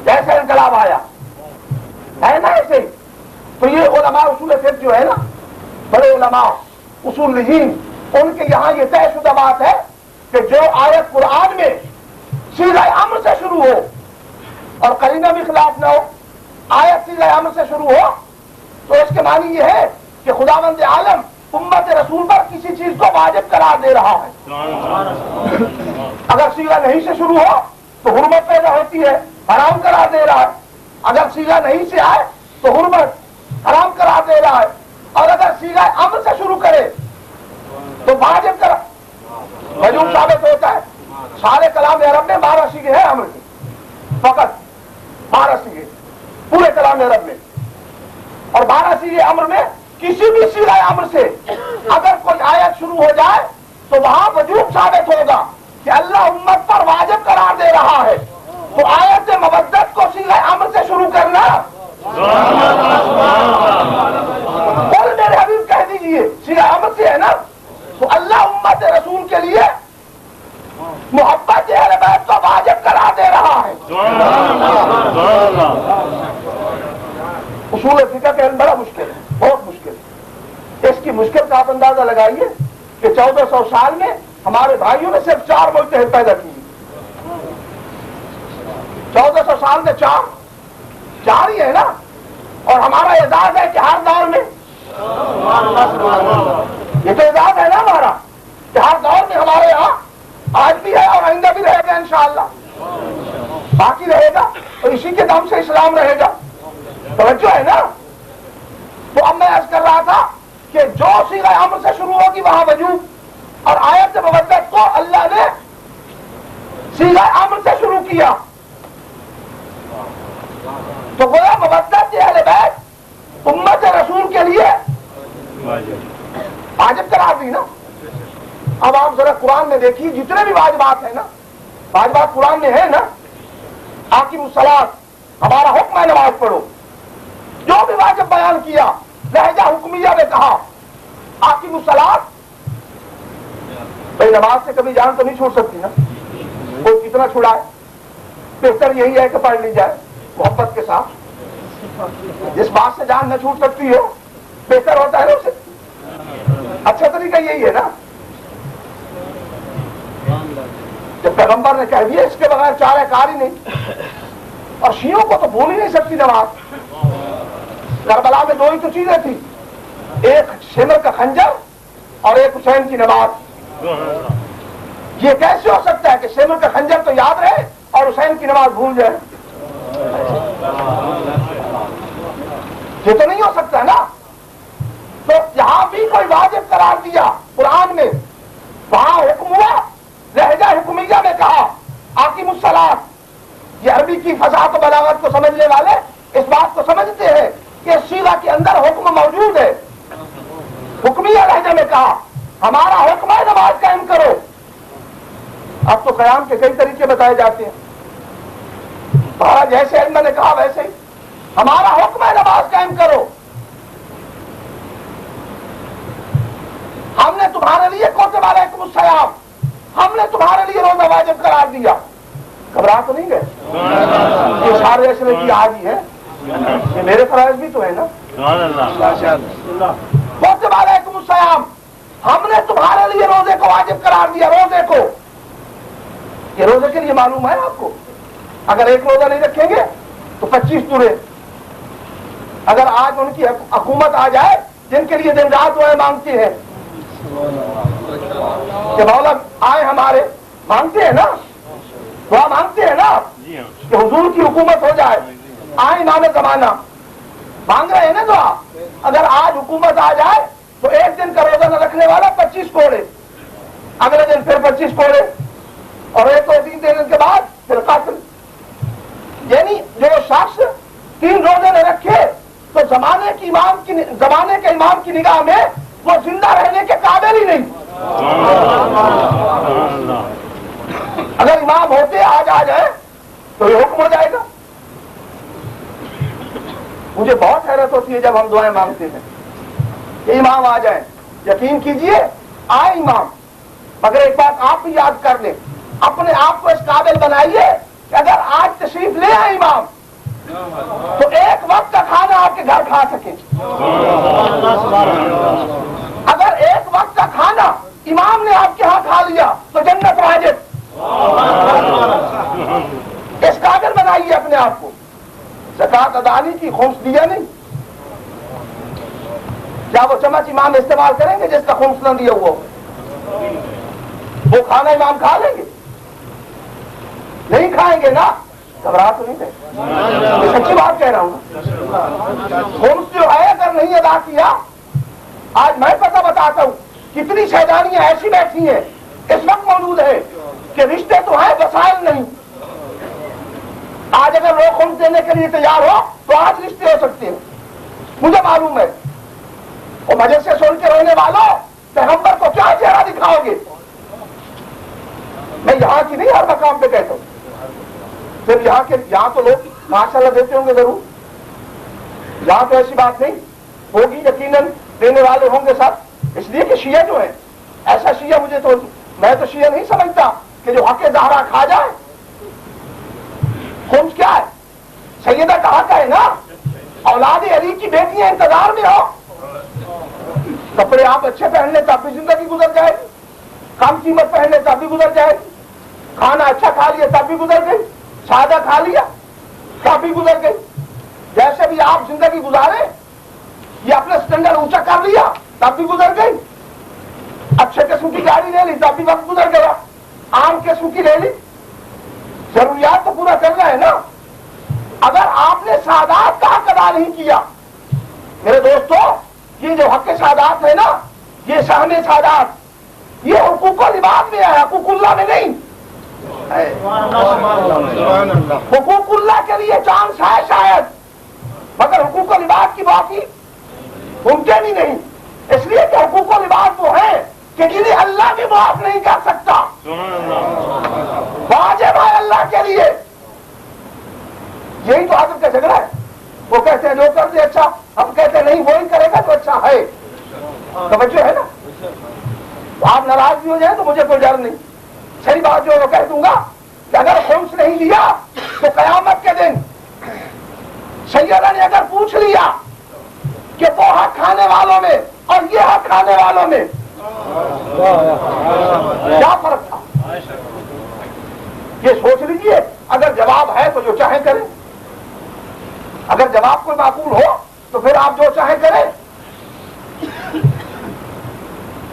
جیسا انقلاب آیا ہے نا ایسے. تو یہ علماء اصول فقہ جو ہے نا بڑے علماء اصولین ان کے یہاں یہ طے شدہ بات ہے کہ جو آیت قرآن میں صیغہ امر سے شروع ہو اور قرینہ بھی خلاف نہ ہو, آیت صیغہ امر سے شروع ہو تو اس کے معنی یہ ہے کہ خداوند عالم امت رسول پر کسی چیز کو واجب قرار دے رہا ہے. اگر صیغہ نہیں سے شروع ہو تو حرمت پیدا ہوتی ہے, حرام قرار دے رہا ہے. اگر صیغہ نہیں سے آئے تو حرمت حرام قرار دے رہا ہے. اور اگر صیغہ امر سے شروع کرے تو واجب قرار وجوب ثابت ہوتا ہے. سارے کلام عرب میں 12 صیغے ہیں امر کی, فقط 12 صیغے پورے کلام عرب میں. اور 12 صیغے امر میں کسی بھی صیغہ امر سے اگر کوئی آیت شروع ہو جائے تو وہاں وجوب ثابت ہوگا کہ اللہ امت پر واجب قرار دے رہا ہے. تو آیت مودت کو صیغہ امر سے شروع کرنا اور میرے حبیب کہہ دیجئے صیغہ امر سے ہے نا, تو اللہ امت رسول کے لیے محبت اہل بیت کو واجب قرار دے رہا ہے. اصول فقہ کا علم بڑا مشکل ہے, بہت مشکل ہے. اس کی مشکل کا آپ اندازہ لگائیے کہ 1400 سال میں ہمارے بھائیوں نے صرف 4 مجتہد پیدا کیے. 1400 سال میں 4 ہی ہے نا. اور ہمارا اعزاز ہے کہ ہر دور میں یہ تو اعزاز ہے نا ہمارا کہ ہر دور میں ہمارے یہاں آج بھی ہے اور آئندہ بھی رہے گا انشاءاللہ, باقی رہے گا اور اسی کے دم سے اسلام رہے گا. توجہ ہے نا. تو اب میں عرض کر رہا تھا کہ جو صیغہ امر سے شروع ہوگی وہاں وجوب, اور آیت مودت کو اللہ نے صیغہ امر سے شروع کیا تو گویا مودت اہل بیت امت رسول کے لیے واجب قرار دی نا. اب آپ ذرا قرآن میں دیکھیے جتنے بھی واجبات ہیں نا, واجبات قرآن میں ہے نا. اقیموا الصلاۃ ہمارا حکم ہے نماز پڑھو. جو بھی واجب بیان کیا لہجہ حکمیہ میں کہا اقیموا الصلاۃ. بھائی نماز سے کبھی جان تو نہیں چھوڑ سکتی نا, کوئی کتنا چھڑائے, بہتر یہی ہے کہ پڑھ لی جائے محبت کے ساتھ. جس بات سے جان نہ چھوٹ سکتی ہو بہتر ہوتا ہے نا اسے. اچھا طریقہ یہی ہے نا. جب پیغمبر نے کہہ دیا اس کے بغیر چارہ کار ہی نہیں, اور شیعوں کو تو بھول ہی نہیں سکتی نماز. کربلا میں 2 ہی تو چیزیں تھی, ایک شمر کا خنجر اور ایک حسین کی نماز. یہ کیسے ہو سکتا ہے کہ شمر کا خنجر تو یاد رہے اور حسین کی نماز بھول جائے؟ یہ تو نہیں ہو سکتا نا. تو یہاں بھی کوئی واجب قرار دیا قرآن میں, وہاں حکم ہوا لہجہ حکمیہ میں کہا اقیموا الصلاۃ. یہ عربی کی فصاحت و بلاغت کو سمجھنے والے اس بات کو سمجھتے ہیں کہ صیغہ کے اندر حکم موجود ہے. حکمیہ لہجے میں کہا ہمارا حکم ہے نماز قائم کرو. اب تو قیام کے کئی طریقے بتائے جاتے ہیں, جیسے علم نے کہا ویسے ہی ہمارا حکم ہے نماز قائم کرو. ہم نے تمہارے لیے کوتب علیکم الصیام, ہم نے تمہارے لیے روزہ واجب قرار دیا. گھبرا تو نہیں گئے؟ یہ سارے ایسے کی آج ہی ہے, یہ میرے فرائض بھی تو ہے نا. کوتب علیکم الصیام, ہم نے تمہارے لیے روزے کو واجب قرار دیا. روزے کو, یہ روزے کے لیے معلوم ہے آپ کو, اگر ایک روزہ نہیں رکھیں گے تو 25 تورے. اگر آج ان کی حکومت آ جائے جن کے لیے دن رات دعائیں مانگتی ہیں کہ مولا آئے ہمارے, مانگتے ہیں نا, دعا مانگتے ہیں نا کہ حضور کی حکومت ہو جائے, آئے امام زمانہ, مانگ رہے ہیں نا دعا. اگر آج حکومت آ جائے تو ایک دن کا روزہ نہ رکھنے والا 25 کوڑے, اگلے دن پھر 25 کوڑے, اور 1 2 3 دن کے بعد پھر قتل. یعنی جو شخص 3 روزے نہ رکھے تو زمانے کے امام کی نگاہ میں وہ زندہ رہنے کے قابل ہی نہیں. اگر امام ہوتے آج آ جائے تو یہ حکم ہو جائے گا. مجھے بہت حیرت ہوتی ہے جب ہم دعائیں مانگتے ہیں کہ امام آ جائیں. یقین کیجئے آئے امام، مگر ایک بات آپ بھی یاد کر لیں، اپنے آپ کو اس قابل بنائیے کہ اگر آج تشریف لے آئے امام تو ایک وقت کا کھانا آپ کے گھر کھا سکیں. اگر ایک وقت کا کھانا امام نے آپ کے ہاں کھا لیا تو جنت واجب. اس قابل بنائیے اپنے آپ کو. زکات ادا نہیں کی، خمس دیا نہیں، کیا وہ چمچ امام استعمال کریں گے جس کا خمس نہ دیا ہوا؟ وہ کھانا امام کھا لیں گے؟ نہیں کھائیں گے نا. گھبرا تو نہیں رہے، سچی بات کہہ رہا ہوں. خمس جو ہے اگر نہیں ادا کیا، آج میں پتہ بتاتا ہوں کتنی شہدانیاں ایسی بیٹھی ہیں اس وقت موجود ہے کہ رشتے تو ہیں وسائل نہیں. آج اگر لوگ خمس دینے کے لیے تیار ہو تو آج رشتے ہو سکتے ہیں، مجھے معلوم ہے. اور مجلس سے سن کے رونے والوں پیغمبر کو کیا چہرہ دکھاؤ گے؟ میں یہاں کی نہیں ہر مقام پہ کہتا ہوں، پھر یہاں تو لوگ ماشاءاللہ دیتے ہوں گے ضرور، یہاں تو ایسی بات نہیں ہوگی، یقیناً دینے والے ہوں گے سب. اس لیے کہ شیعہ جو ہیں ایسا شیعہ میں تو شیعہ نہیں سمجھتا کہ جو حق زہرا کھا جائے. خمس کیا ہے؟ سیدہ کا حق ہے نا. اولاد علی کی بیٹیاں انتظار میں ہو، کپڑے آپ اچھے پہن لیں تب بھی زندگی گزر جائے گی، کم قیمت پہن لیں تب بھی گزر جائے گی، کھانا اچھا کھا لیا تب بھی گزر گئی، سادہ کھا لیا تب بھی گزر گئی. جیسے بھی آپ زندگی گزارے یہ اپنا سٹینڈرڈ اونچا کر لیا تب بھی گزر گئی. اچھے قسم کی گاڑی لے لی تب بھی وقت گزر گیا، عام قسم کی لے لی. ضروریات تو پورا کرنا ہے نا. اگر آپ نے سعادات کا حق ادا نہیں کیا، میرے دوستو، یہ جو حق سعادات ہے نا، یہ سہم سعادات، یہ حقوق و لباس میں ہے، حقوق اللہ میں نہیں. حقوق اللہ کے لیے چانس ہے شاید، مگر حقوق و لباس کی باقی ممکن ہی نہیں. اس لیے کہ حقوق و لباس وہ ہے کہ جنہیں اللہ بھی معاف نہیں کر سکتا، واجب ہے اللہ کے لیے. یہی تو عادت کا جھگڑا ہے. وہ کہتے ہیں جو کر دے اچھا، ہم کہتے ہیں نہیں وہی کرے گا تو اچھا ہے. توجہ ہے نا. آپ ناراض بھی ہو جائیں تو مجھے کوئی ڈر نہیں. صحیح بات جو ہے وہ کہہ دوں گا کہ اگر خمس نہیں لیا تو قیامت کے دن سیدہ نے اگر پوچھ لیا کہ وہ حق کھانے والوں میں اور یہ حق کھانے والوں میں کیا فرق تھا، یہ سوچ لیجئے. اگر جواب ہے تو جو چاہیں کریں، اگر جواب کوئی معقول ہو تو پھر آپ جو چاہیں کریں.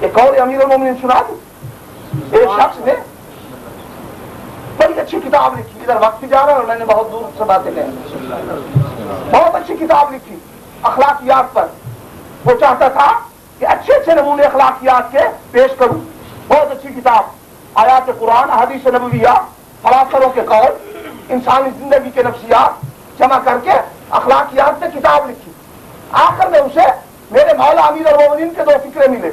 ایک اور امیر المومنین سنا دوں. ایک شخص نے بڑی اچھی کتاب لکھی، ادھر وقت جا رہا ہے اور میں نے بہت دور سے باتیں کہیں، بہت اچھی کتاب لکھی اخلاقیات پر. وہ چاہتا تھا کہ اچھے اچھے نمونے اخلاقیات کے پیش کروں. بہت اچھی کتاب، آیات قرآن، احادیث نبویہ، فلاسفوں کے قول، انسانی زندگی کے نفسیات جمع کر کے اخلاقیات سے کتاب لکھی. آخر میں اسے میرے مولا امیر المومنین کے 2 فکرے ملے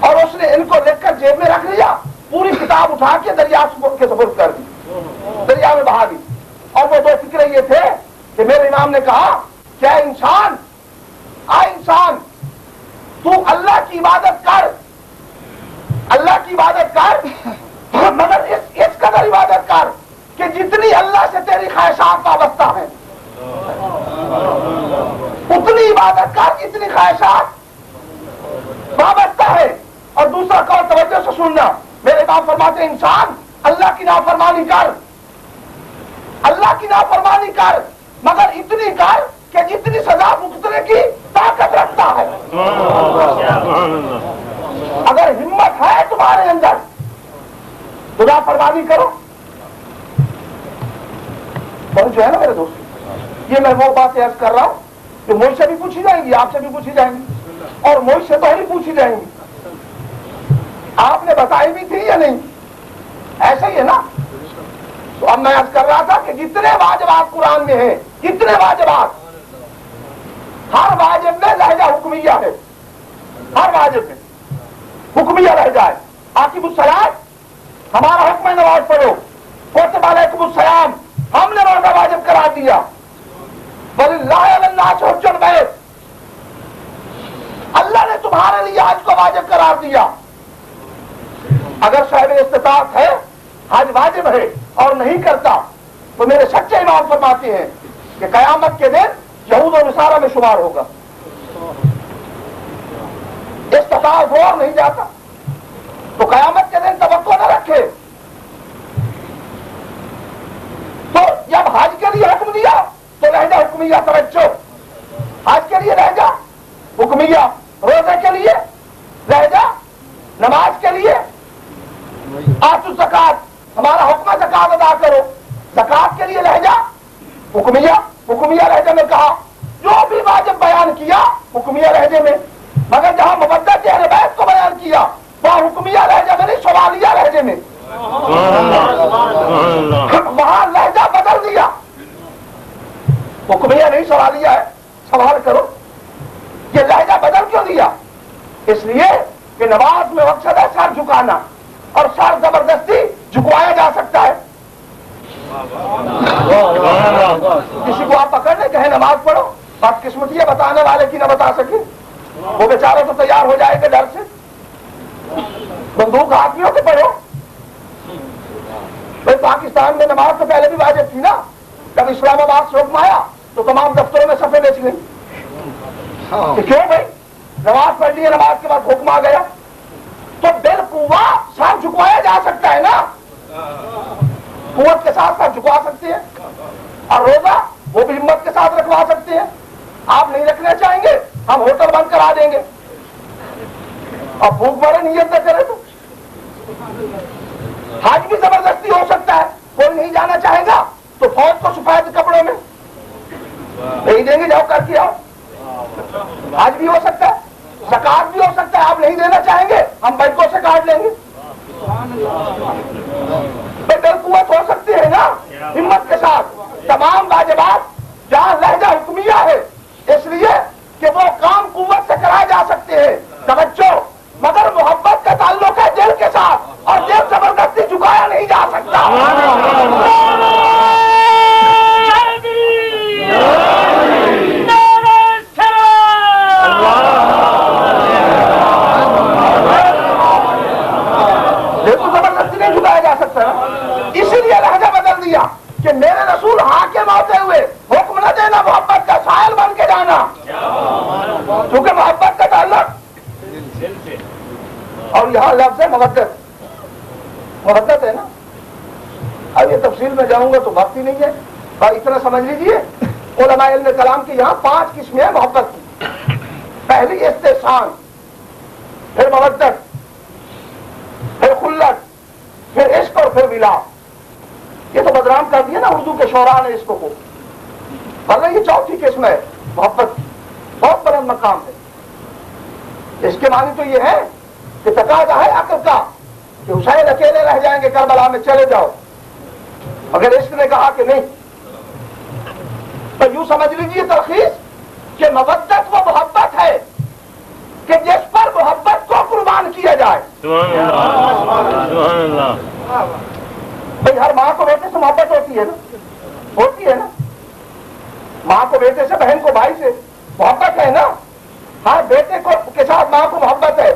اور اس نے ان کو لکھ کر جیب میں رکھ لیا. پوری کتاب اٹھا کے دریا کے سپرد کر دی، دریا میں بہا دی. اور وہ 2 فکرے یہ تھے کہ میرے امام نے کہا کیا انسان، انسان تو اللہ کی عبادت کر، اللہ کی عبادت کر، مگر اس قدر عبادت کر کہ جتنی اللہ سے تیری خواہشات وابستہ ہیں اتنی عبادت کر جتنی خواہشات وابستہ ہے. اور دوسرا قول توجہ سے سننا، میرے امام فرماتے ہیں انسان اللہ کی نافرمانی کر، اللہ کی نافرمانی کر، مگر اتنی کر کہ جتنی سزا بھگتنے کی طاقت رکھتا ہے. اگر ہمت ہے تمہارے اندر تو نافرمانی کرو. اور جو ہے نا میرے دوست، یہ میں وہ باتیں عرض کر رہا ہوں جو مجھ سے بھی پوچھی جائیں گی، آپ سے بھی پوچھی جائیں گی اور مجھ سے تو ہی پوچھی جائیں گی. آپ نے بتائی بھی تھی یا نہیں؟ ایسا ہی ہے نا. تو اب میں عرض کر رہا تھا کہ جتنے واجبات قرآن میں ہیں، کتنے واجبات، ہر واجب میں لہجہ حکمیہ ہے، ہر واجب میں حکمیہ لہجہ ہے۔ عاقب الصلاۃ ہمارا حکم ہے نماز پڑھو، کتب علیکم الصیام ہم نے روزہ واجب قرار دیا، وَلِلَّهِ عَلَى النَّاسِ حِجُّ الْبَيْتِ اللہ نے تمہارے لیے حج کو واجب قرار دیا۔ اگر صاحب استطاعت ہے، حج واجب ہے اور نہیں کرتا تو میرے سچے امام فرماتے ہیں کہ قیامت کے دن یہود و نصارہ میں شمار ہوگا۔ استطاعت ہو اور نہیں جاتا تو قیامت کے دن توقع نہ رکھے۔ تو جب حج کے لیے حکم دیا تو لہجہ حکمیہ، توجہ، حج کے لیے لہجہ حکمیہ، روزے کے لیے لہجہ، نماز کے لیے آتوا الزکات ہمارا حکم ہے زکات ادا کرو، زکات کے لیے لہجہ حکمیہ، حکمیہ لہجے میں کہا، جو بھی واجب بیان کیا حکمیہ لہجے میں، مگر جہاں مودت اہل بیت کو بیان کیا وہاں حکمیہ لہجے میں نہیں، سوالیہ لہجے میں، وہاں لہجہ بدل دیا، حکمیہ نہیں سوالیہ ہے۔ سوال کرو یہ لہجہ بدل کیوں دیا؟ اس لیے کہ نماز میں مقصد ہے سر جھکانا، اور سر زبردستی جھکوایا جا سکتا ہے۔ کسی کو آپ پکڑ لیں کہیں نماز پڑھو، بدقسمتی ہے بتانے والے کی نہ بتا سکے، وہ بیچارہ تو تیار ہو جائے گا ڈر سے، بندوق ہاتھ میں ہو کے پڑھو۔ بھائی پاکستان میں نماز تو پہلے بھی واجب تھی نا، جب اسلام آباد سے حکم آیا تو تمام دفتروں میں صفیں بیچ گئی کہ کیوں بھائی نماز پڑھ لی ہے، نماز کے بعد حکم آ گیا تو بالقوت سر جھکوایا جا سکتا ہے نا، قوت کے ساتھ سر جھکوا سکتے ہیں، اور روزہ وہ بھی ہمت کے ساتھ رکھوا سکتے ہیں۔ آپ نہیں رکھنا چاہیں گے ہم ہوٹل بند کرا دیں گے، اور بھوک مارے نیت نہ کرے تو حج بھی زبردستی ہو سکتا ہے، کوئی نہیں جانا چاہے گا تو فوج کو سفید کپڑوں میں بھیج دیں گے، جاؤ کر کے آؤ، حج بھی ہو سکتا ہے، زکات بھی ہو سکتا ہے، آپ نہیں دینا چاہیں گے ہم بینکوں سے کاٹ لیں گے، قوت ہو سکتی ہے نا ہمت کے ساتھ۔ تمام واجبات جہاں لہجہ حکمیہ ہے اس لیے کہ وہ کام قوت سے کرائے جا سکتے ہیں، توجہ، مگر محبت کا تعلق ہے دل کے ساتھ، اور دل زبردستی جھکایا نہیں جا سکتا۔ اسی لیے لہجہ بدل دیا کہ میرے رسول حاکم ہوتے ہوئے حکم نہ دینا، محبت کا سائل بن کے جانا، کیونکہ محبت کا تعلق، اور یہاں لفظ ہے محبت ہے نا۔ اب یہ تفصیل میں جاؤں گا تو وقت ہی نہیں ہے، اور اتنا سمجھ لیجیے علماء علم کلام کی یہاں 5 قسمیں ہیں محبت کی۔ پہلی استحسان، پھر مودت، پھر خلت، پھر عشق، اور پھر ولا۔ یہ تو بدنام کر دیا نا اردو کے شعراء نے اس کو، ورنہ یہ 4تھی قسم ہے محبت، بہت بلند مقام ہے۔ اس کے معنی تو یہ ہے کہ تقاضا ہے عقل کا کہ حسین اکیلے رہ جائیں گے کربلا میں، چلے جاؤ، اگر عشق نے کہا کہ نہیں تو یوں سمجھ لیجیے تلخیص کہ مودت وہ محبت ہے کہ جس پر محبت کو قربان کیا جائے۔ سبحان اللہ۔ بھائی ہر ماں کو بیٹے سے محبت ہوتی ہے نا، ہوتی ہے نا، ماں کو بیٹے سے، بہن کو بھائی سے محبت ہے نا، ہر بیٹے کو کے ساتھ ماں کو محبت ہے،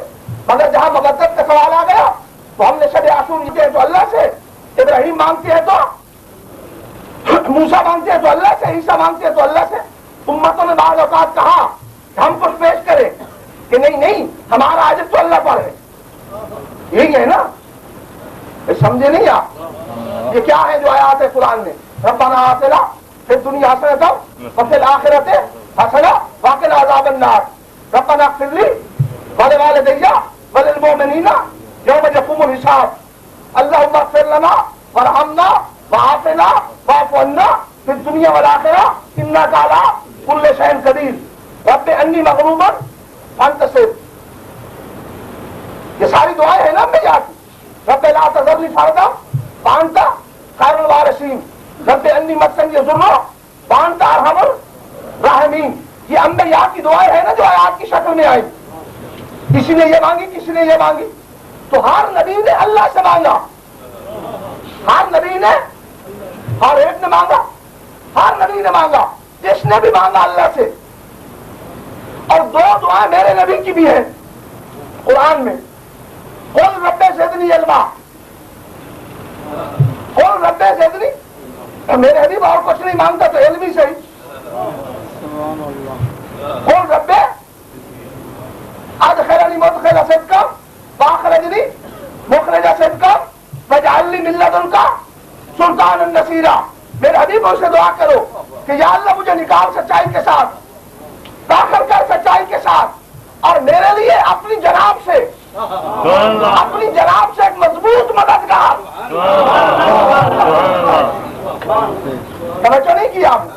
مگر جہاں مودت کا سوال آ گیا تو ہم نے شب عاشور لیتے ہیں تو اللہ سے، ابراہیم مانگتے ہیں تو موسیٰ مانگتے ہیں تو اللہ سے، عیسیٰ مانگتے ہیں تو اللہ سے۔ امتوں نے بعض اوقات کہا کہ ہم کچھ پیش کریں کہ نہیں ہمارا عاجز تو اللہ پر ہے، یہی ہے نا، سمجھے نہیں آپ؟ یہ کیا ہے جو آیات ہے قرآن میں؟ ربنا آتنا فی الدنیا حسنۃ وفی الآخرۃ حسنۃ وقنا عذاب النار، ربنا اغفر لی ولوالدی وللمؤمنین یوم یقوم الحساب، اللہم اغفر لنا وارحمنا وعافنا واعف عنا فی الدنیا والآخرہ انک علی کل شیء قدیر، رب انی مغلوب فانتصر۔ یہ ساری دعائیں ہیں نا میں یاد، رب لا تذرنی فردا وانت خیر الوارثین، رب انی مسنی الضر وانت ارحم الراحمین. یہ انبیاء کی دعائیں ہیں نا جو آیات کی شکل میں آئی. کسی نے یہ مانگی، کسی نے یہ مانگی. تو ہر نبی نے اللہ سے مانگا، ہر نبی نے، ہر ایک نے مانگا، ہر نبی نے مانگا، جس نے بھی مانگا اللہ سے. اور دو دعائیں میرے نبی کی بھی ہیں قرآن میں. قل رب زدنی علما، قل رب زدنی. میرے حبیب اور کچھ نہیں مانگتا تو علم ہی صحیح. قل رب ادخلنی مدخل صدق واخرجنی مخرج صدق واجعل لی من لدنک سلطانا نصیرا. میرے حبیب سے دعا کرو کہ یا اللہ مجھے نکال سچائی کے ساتھ، داخل کر سچائی کے ساتھ، اور میرے لیے اپنی جناب سے، اپنی جناب سے ایک مضبوط مددگار. توجہ نہیں کی آپ نے؟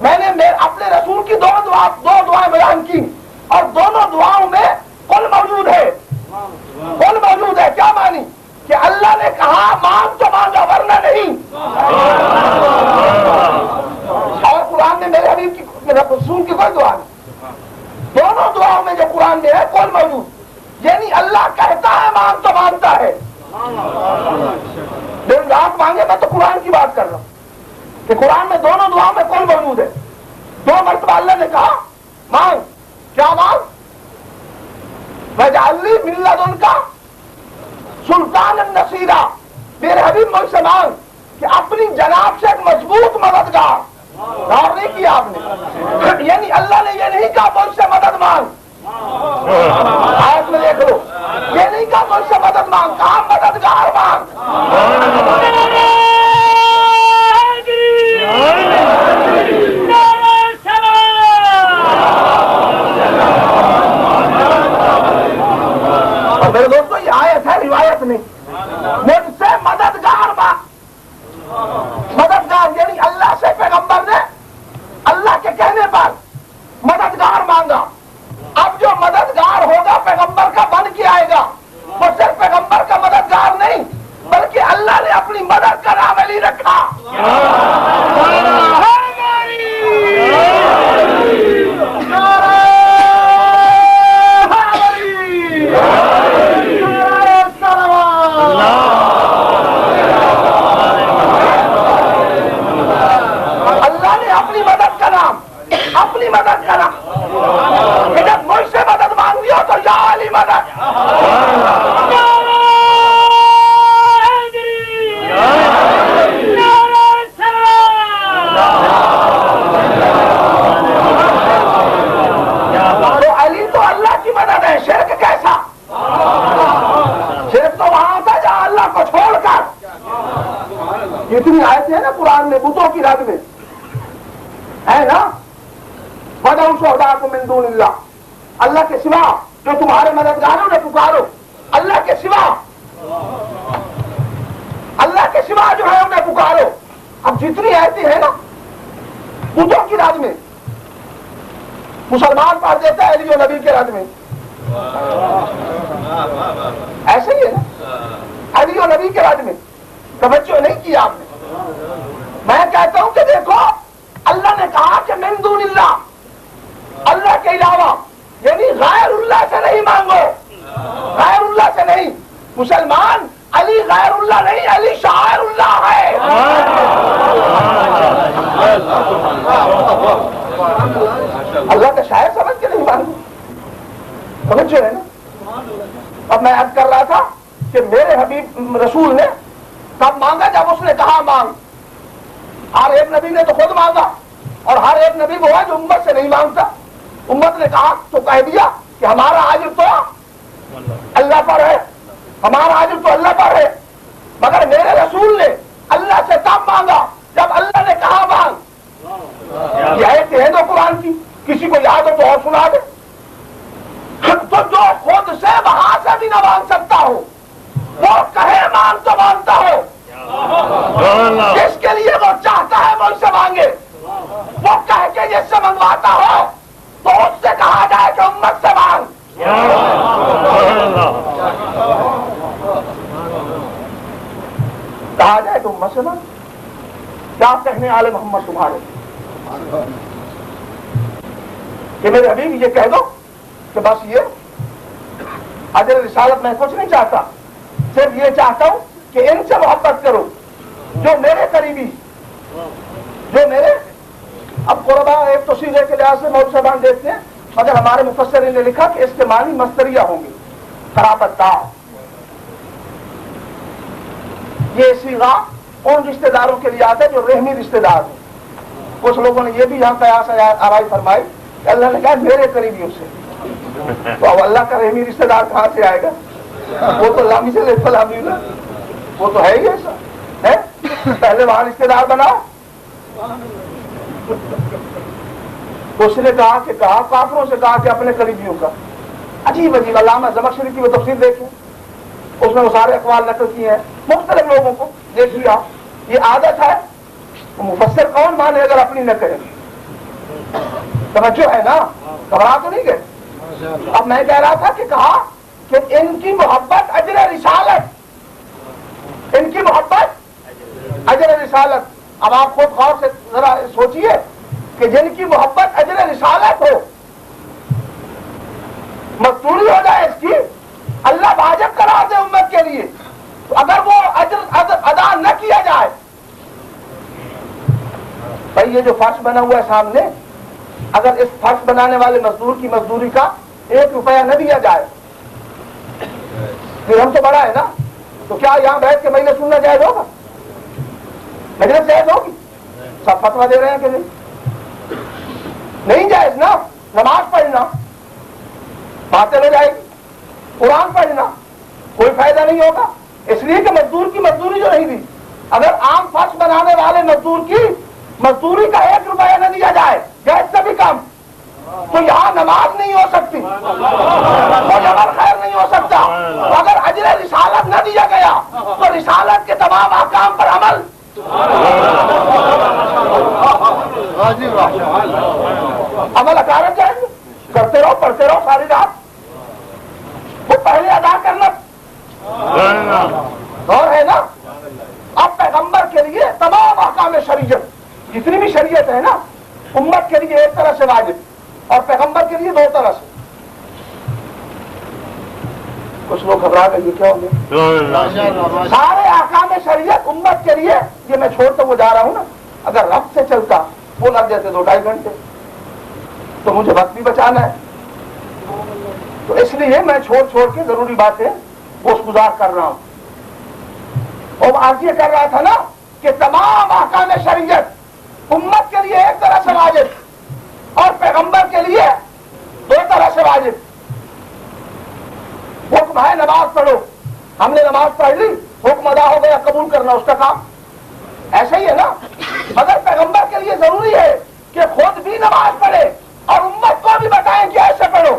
میں نے اپنے رسول کی دو دعائیں بیان کی، اور دونوں دعاؤں میں قل موجود ہے. قل موجود ہے. کیا مانی؟ کہ اللہ نے کہا مانگ تو مانگا ورنہ نہیں. اور قرآن میں میرے حبیب کی، میرے رسول کی کوئی دعا نہیں. دونوں دعاؤں میں جو قرآن میں ہے قل موجود، یعنی اللہ کہتا ہے مانگ تو مانگتا ہے. دن رات مانگے. میں تو قرآن کی بات کر رہا ہوں کہ قرآن میں دونوں دعاؤں میں قل موجود ہے. دو مرتبہ اللہ نے کہا مانگ. کیا مانگ؟ وَاجْعَلْ لِي مِن لَّدُنْكَ سُلْطَانًا نَصِيرًا. میرے حبیب مجھ سے مانگ کہ اپنی جناب سے ایک مضبوط مددگار. غور نہیں کیا آپ نے؟ یعنی اللہ نے یہ نہیں کہا مجھ سے مدد مانگ، آیت میں دیکھ لو، یہ نہیں کہا مجھ سے مدد مانگ، کہا مددگار مانگ. اور میرے دوستو یہ آیت ہے، روایت نہیں. مجھ سے مددگار مانگ. مددگار یعنی اللہ سے پیغمبر نے اللہ کے کہنے پر مددگار مانگا. اب جو مددگار ہوگا پیغمبر کا بن کے آئے گا. وہ صرف پیغمبر کا مددگار نہیں بلکہ اللہ نے اپنی مدد کا نام علی رکھا. اپنی مدد کرا کہ جب مجھ سے مدد مانگی ہو تو یا علی مدد. تو علی تو اللہ کی مدد ہے. شرک کیسا؟ شرک تو وہاں تھا جہاں اللہ کو چھوڑ کر. کتنی آیتیں ہیں نا قرآن میں بتوں کی رد میں ہے نا. وَدَعُوا شُهَدَاءَكُم مِّن دُونِ اللَّهِ. اللہ کے سوا جو تمہارے مددگاروں نے پکارو. اللہ کے سوا، اللہ کے سوا جو ہے انہیں پکارو. اب جتنی ایسی ہے نا بتوں کی رد میں، مسلمان پڑھ دیتا ہے علی و نبی کے رد میں. ایسے ہی ہے نا علی و نبی کے رد میں. توجہ نہیں کی آپ نے؟ میں کہتا ہوں کہ دیکھو اللہ نے کہا کہ من دون اللہ، اللہ کے علاوہ، یعنی غیر اللہ سے نہیں مانگو. غیر اللہ سے نہیں. مسلمان علی غیر اللہ نہیں، علی شاعر اللہ ہے. اللہ کا شاعر سمجھ کے نہیں مانگو. سمجھ رہے نا؟ اب میں عرض کر رہا تھا کہ میرے حبیب رسول نے کب مانگا؟ جب اس نے کہا مانگ. ہر ایک نبی نے تو خود مانگا، اور ہر ایک نبی وہ ہے جو امت سے نہیں مانگتا. امت نے کہا تو کہہ دیا کہ ہمارا عاجز تو اللہ پر ہے، ہمارا عاجز تو اللہ پر ہے. مگر میرے رسول نے اللہ سے تب مانگا جب اللہ نے کہا مانگ. یہ آیت ہے تو قرآن کی، کسی کو یاد ہو تو اور سنا دے. تو جو خود سے وہاں سے بھی نہ مانگ سکتا ہو وہ کہے مانگ تو مانگتا ہو. جس کے لیے وہ چاہتا ہے مجھ سے مانگے، وہ کہہ کے جس سے منگواتا ہو تو اس سے کہا جائے کہ امت سے مانگ. کہا جائے تو امت سے زمان کیا کہنے آل محمد تمہارے کہ میرے حبیب یہ کہہ دو کہ بس یہ اجر رسالت میں کچھ نہیں چاہتا، صرف یہ چاہتا ہوں کہ ان سے محبت کرو جو میرے قریبی، جو میرے اب قربا ایک تو سیغے کے لحاظ سے مولوی صاحبان دیکھتے ہیں، مگر ہمارے مفسرین نے لکھا کہ اس کے معنی مصدریہ ہوں گے، قرابت دار۔ یہ صیغہ ان رشتہ داروں کے لیے آتا ہے جو رحمی رشتہ دار ہیں۔ کچھ لوگوں نے یہ بھی یہاں قیاس آرائی فرمائی کہ اللہ نے کہا میرے قریبیوں سے، تو اب اللہ کا رحمی رشتہ دار کہاں سے آئے گا؟ وہ تو لامی سے لے لامی، وہ تو ہے ہی ایسا ہے، پہلے وہاں رشتہ دار بناؤ۔ اس نے کہا کافروں سے کہا کہ اپنے قریبیوں کا، عجیب عجیب علامہ زمخشری کی وہ تفسیر دیکھیں، اس میں وہ سارے اقوال نقل کیے ہیں مختلف لوگوں کو، دیکھیے آپ یہ عادت ہے، مفسر کون مانے اگر اپنی نہ کرے؟ توجہ ہے نا، گھبرا تو نہیں گئے؟ اب میں کہہ رہا تھا کہ کہا کہ ان کی محبت اجر رسالت، ان کی محبت اجر رسالت۔ اب آپ خود غور سے ذرا سوچئے کہ جن کی محبت اجر رسالت ہو، مزدوری ہو جائے اس کی، اللہ واجب کرا دے امت کے لیے، تو اگر وہ اجر ادا نہ کیا جائے، بھائی یہ جو فرش بنا ہوا ہے سامنے، اگر اس فرش بنانے والے مزدور کی مزدوری کا 1 روپیہ نہ دیا جائے، پھر ہم تو بڑا ہے نا، تو کیا یہاں بیٹھ کے مجلس سننا جائز ہوگا؟ مجلس جائز ہوگی؟ سب فتویٰ دے رہے ہیں کہ نہیں جائز نا؟ نماز پڑھنا باتیں ہو جائے گی، قرآن پڑھنا کوئی فائدہ نہیں ہوگا، اس لیے کہ مزدور کی مزدوری جو نہیں دی، اگر عام فرش بنانے والے مزدور کی مزدوری کا 1 روپیہ نہ دیا جائے یا اس سے بھی کم، تو یہاں نماز نہیں ہو سکتی اور عمل خیر نہیں ہو سکتا۔ اگر اجر رسالت نہ دیا گیا تو رسالت کے تمام احکام پر عمل اکارت جائیں گے، کرتے رہو پڑھتے رہو ساری رات، وہ پہلے ادا کرنا دور ہے نا۔ اب پیغمبر کے لیے تمام احکام شریعت جتنی بھی شریعت ہے نا، امت کے لیے ایک طرح سے واجب اور پیغمبر کے لیے 2 طرح سے۔ کچھ لوگ گھبرا گئے، یہ کیا ہو گیا؟ سارے احکام شریعت امت کے لیے، یہ میں چھوڑتا ہوا جا رہا ہوں نا، اگر رب سے چلتا وہ لگ جاتے 2-2.5 گھنٹے، تو مجھے وقت بھی بچانا ہے، تو اس لیے میں چھوڑ کے ضروری باتیں گوش گزار کر رہا ہوں۔ اور آج یہ کر رہا تھا نا کہ تمام احکام شریعت امت کے لیے ایک طرح سے واجب اور پیغمبر کے لیے 2 طرح سے واجب۔ حکم ہے نماز پڑھو، ہم نے نماز پڑھ لی، حکم ادا ہو گیا، قبول کرنا اس کا کام، ایسا ہی ہے نا۔ مگر پیغمبر کے لیے ضروری ہے کہ خود بھی نماز پڑھے اور امت کو بھی بتائیں کہ ایسے پڑھو،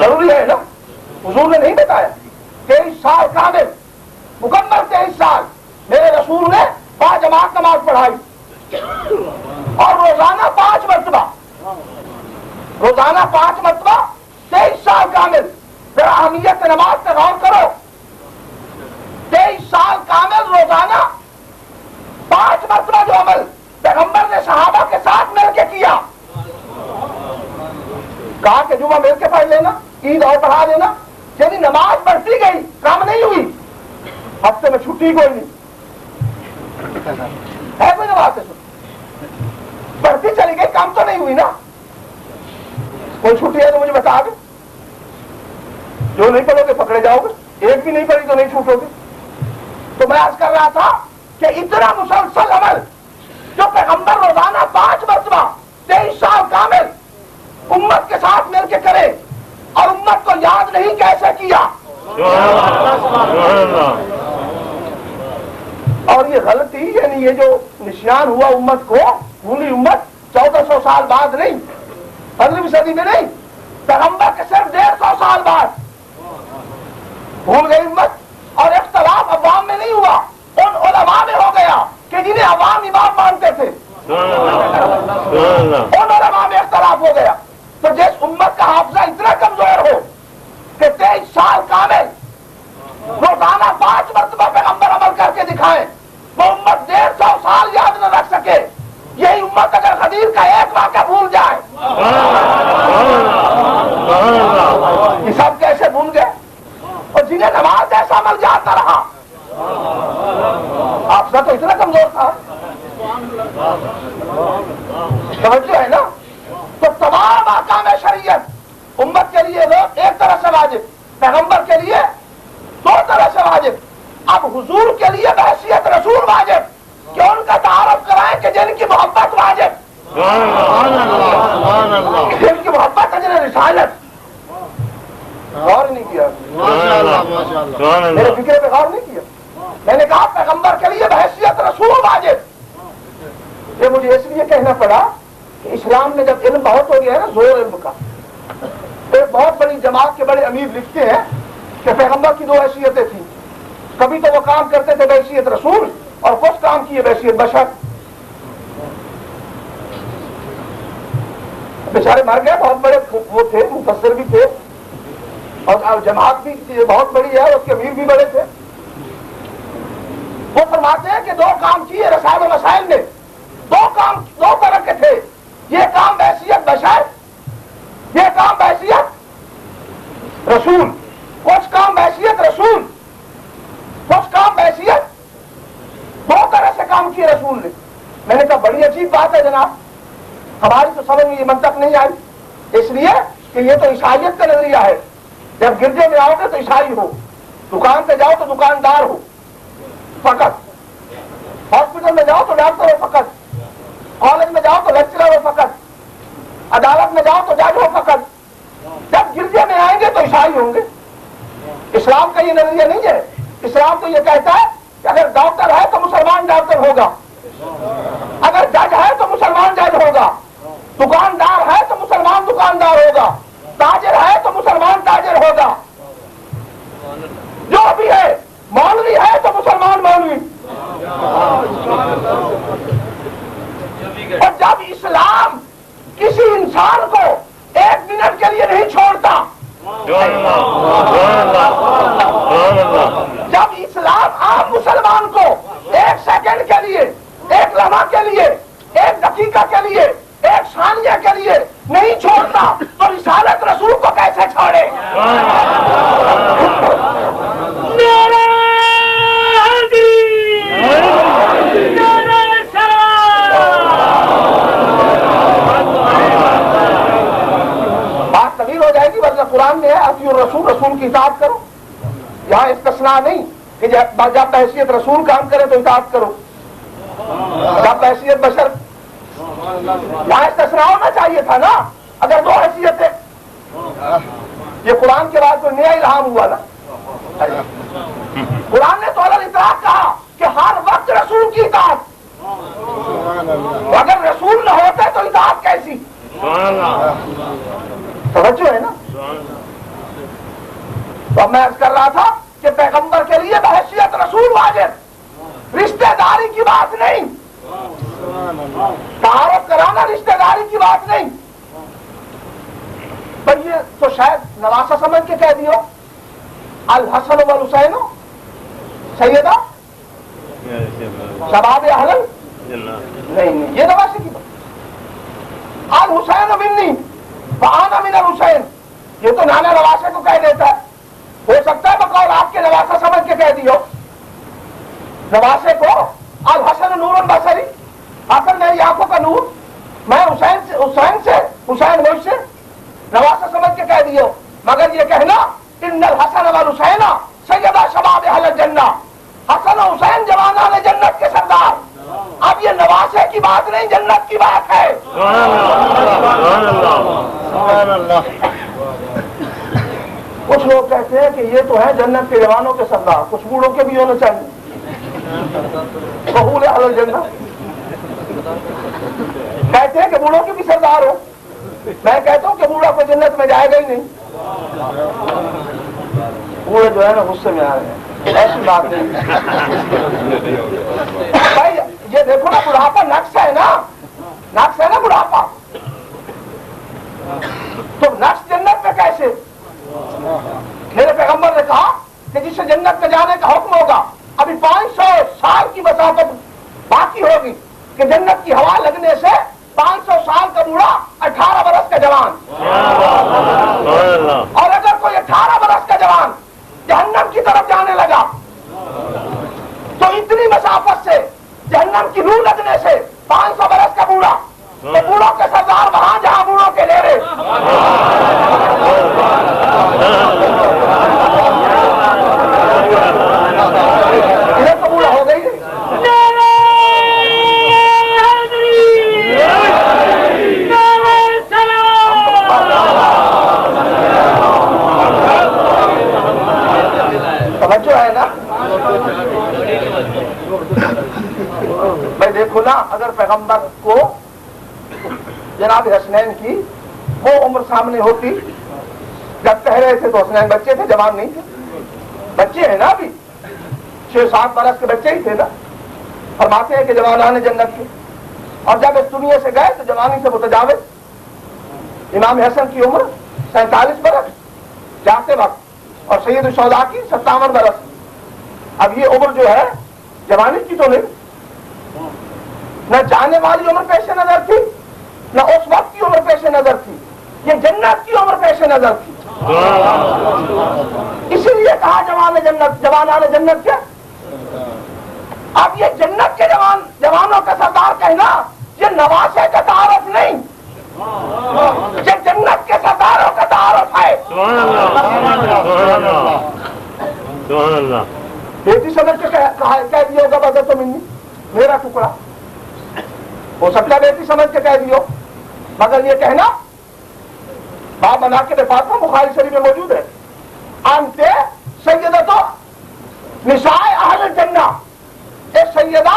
ضروری ہے نا۔ حضور نے نہیں بتایا 23 سال کامل، مکمل 23 سال میرے رسول نے 5 جماعت نماز پڑھائی اور روزانہ 5 مرتبہ، روزانہ 5 مرتبہ 23 سال کامل۔ ذرا اہمیت نماز پہ غور کرو، 23 سال کامل روزانہ 5 مرتبہ جو عمل پیغمبر نے صحابہ کے ساتھ مل کے کیا، کہا کہ جمعہ مل کے پڑھ لینا، عید اور پڑھا دینا، یعنی نماز بڑھتی گئی، کم نہیں ہوئی۔ ہفتے میں چھٹی کوئی نہیں ہے، کوئی نماز سے بڑھتی چلی گئی، کم تو نہیں ہوئی نا۔ کوئی چھٹی ہے تو مجھے بتا دو، جو نہیں پڑھو گے پکڑے جاؤ گے، ایک بھی نہیں پڑھی تو نہیں چھوٹو گے۔ تو میں عرض کر رہا تھا کہ اتنا مسلسل عمل جو پیغمبر روزانہ 5 مرتبہ 23 سال کامل امت کے ساتھ مل کے کرے اور امت کو یاد نہیں کیسے کیا، اور یہ غلطی یعنی یہ جو نشان ہوا امت کو، بھولی امت 1400 سال بعد نہیں، 15ویں صدی میں نہیں، پیغمبر کے صرف 150 سال بعد بھول گئی امت۔ اور اختلاف عوام میں نہیں ہوا، ان علماء میں ہو گیا کہ جنہیں عوام امام مانتے تھے، ان علماء میں اختلاف ہو گیا۔ تو جس امت کا حافظہ اتنا کمزور ہو کہ 23 سال کامل روزانہ 5 مرتبہ پیغمبر عمل کر کے دکھا دکھائیں وہ امت 150 سال یاد نہ رکھ سکے. یہی امت اگر غدیر کا ایک واقعہ بھول جائے یہ سب کیسے بھول گئے؟ اور جنہیں نماز جیسا عمل یاد نہ رہا. آپ کا تو اتنا کمزور تھا. سمجھتے ہیں نا؟ تو تمام احکام شریعت امت کے لیے لوگ ایک طرح سے واجب, پیغمبر کے لیے دو طرح سے واجب. اب حضور کے لیے بحیثیت رسول واجب کہ ان کا تعارف کرائیں کہ جن کی محبت واجب, جن کی محبت اجر رسالت. غور نہیں کیا میرے فکر پہ, غور نہیں کیا. میں نے کہا پیغمبر کے لیے بحیثیت رسول واجب. یہ مجھے اس لیے کہنا پڑا کہ اسلام میں جب علم بہت ہو گیا ہے نا, زور علم کا, ایک بہت بڑی جماعت کے بڑے امیر لکھتے ہیں کہ پیغمبر کی دو حیثیتیں تھیں. کبھی تو وہ کام کرتے تھے بحیثیت رسول اور کچھ کام کیے بحیثیت بشر. بیچارے مر گئے. بہت بڑے وہ تھے, مفسر بھی تھے, اور جماعت بھی بہت بڑی ہے, اس کے امیر بھی بڑے تھے. وہ فرماتے ہیں کہ دو کام کیے رسائل و مسائل نے. دو کام دو طرح کے تھے. یہ کام بحیثیت بشر, یہ کام بحیثیت رسول. کچھ کام بحیثیت رسول, کچھ کام بحیثیت, دو طرح سے کام کیے رسول نے. میں نے کہا بڑی عجیب بات ہے جناب, ہماری تو سمجھ میں یہ منطق نہیں آئی. اس لیے کہ یہ تو عیسائیت کا نظریہ ہے. جب گرجے میں آؤ گے تو عیسائی ہو, دکان پہ جاؤ تو دکاندار ہو فقط, ہاسپٹل میں جاؤ تو ڈاکٹر ہو فقط, کالج میں جاؤ تو لیکچرر ہو فقط, عدالت میں جاؤ تو جج ہو فقط. جب گرجے میں آئیں گے تو عیسائی ہوں گے. اسلام کا یہ نظریہ نہیں ہے. اسلام تو یہ کہتا ہے کہ اگر ڈاکٹر ہے تو مسلمان ڈاکٹر ہوگا, اگر جج ہے تو مسلمان جج ہوگا, دکاندار ہے تو مسلمان دکاندار ہوگا, تاجر ہے تو مسلمان تاجر ہوگا, جو بھی ہے, مولوی ہے تو مسلمان مولوی. اور جب اسلام کسی انسان کو ایک منٹ کے لیے نہیں چھوڑتا, جب اسلام آپ مسلمان کو ایک سیکنڈ کے لیے, ایک لمحہ کے لیے, ایک دقیقہ کے لیے, ایک ثانیہ کے لیے نہیں چھوڑتا تو رسالت رسول کو کیسے چھوڑے؟ بات طویل ہو جائے گی, ورنہ قرآن میں ہے اطیعوا الرسول, رسول کی اطاعت کرو. یہاں استثناء نہیں کہ جب بحیثیت رسول کام کرے تو اطاعت کرو, جب بحیثیت بشر. یہاں استثناء ہونا چاہیے تھا نا. اگر دو حیثیتیں, یہ قرآن کے بعد کوئی نیا الہام ہوا نا. قرآن نے تو علی اطاعت کہا کہ ہر وقت رسول کی اطاعت. اگر رسول نہ ہوتے تو اطاعت کیسی؟ توجہ ہے نا. تو میں عرض کر رہا تھا کہ پیغمبر کے لیے بحیثیت رسول واجب, رشتہ داری کی بات نہیں, تعارف کرانا رشتہ داری کی بات نہیں. پر یہ تو شاید نواسا سمجھ کے کہہ دیو, الحسن والحسین سیدہ شباب اہل نہیں, یہ نواسے کی بات. الحسین منی وانا من الحسین, یہ تو نانا نواسے کو کہہ دیتا ہے. ہو سکتا ہے بقول آپ کے نواسا سمجھ کے کہہ دیو نواسے کو الحسن نور بصری, حسن میری آنکھوں کا نور, میں حسین سے مجھ سے نواسا سمجھ کے کہہ دیو. مگر یہ کہنا ان الحسن والحسین سیدہ شباب اہل الجنہ, حسن و حسین جوانان جنت کے سردار. اب یہ نواسے کی بات نہیں, جنت کی بات ہے. کچھ لوگ کہتے ہیں کہ یہ تو ہے جنت کے جوانوں کے سردار, کچھ بوڑھوں کے بھی ہونا چاہیے. بہول اہل الجنہ کہتے ہیں کہ بوڑھوں کے بھی سردار ہو. میں کہتا ہوں کہ بوڑھا کو جنت میں جائے گا ہی نہیں. بوڑھے جو ہے نا غصے میں آ رہے ہیں, ایسی بات نہیں. بھائی یہ دیکھو نا, بڑھاپا نقص ہے نا, نقص ہے نا بڑھاپا. تو نقص جنت میں کیسے؟ میرے پیغمبر نے کہا کہ جسے جنت میں جانے کا حکم ہوگا ابھی 500 سال مسافت باقی ہوگی کہ جنت کی ہوا لگنے سے 500 سال کا بوڑھا 18 برس کا جوان، اور اگر کوئی 18 برس کا جوان جہنم کی طرف جانے لگا تو اتنی مسافت سے جہنم کی لو لگنے سے 500 برس کا بوڑھا، تو بوڑھوں کے سردار وہاں جہاں بوڑھوں کے ڈیرے، ادھر تو بوڑھا ہو گئی توجہ ہے نا؟ میں دیکھو نا، اگر پیغمبر کو جناب حسنین کی وہ عمر سامنے ہوتی، جب کہہ رہے تھے تو حسنین بچے تھے، جوان نہیں تھے، بچے ہیں نا، ابھی 6-7 برس کے بچے ہی تھے نا، فرماتے ہیں کہ جوانان جنت کے، اور جب اس دنیا سے گئے تو جوانی سے متجاوز امام حسن کی عمر 47 برس جاتے وقت، اور سید الشہداء کی 57 برس۔ اب یہ عمر جو ہے جوانی کی تو نہیں، نہ جانے والی عمر پیش نظر تھی، نہ اس وقت کی عمر پیش نظر تھی، یہ جنت کی عمر پیش نظر تھی۔ اسی لیے کہا جوانان جنت کے۔ اب یہ جنت کے جوانوں کا سردار کہنا یہ نواسے کا تعارف نہیں، یہ جنت کے سرداروں کا تعارف ہے۔ بیٹی سمجھ کے کہہ دیا ہوگا بدر تو منی، میرا ٹکڑا، ہو سکتا ہے بیٹی سمجھ کے کہہ دیو، مگر یہ کہنا باب مناقب فاطمہ بخاری شریف میں موجود ہے، انتے سیدتو نساء اہل الجنہ، اے سیدہ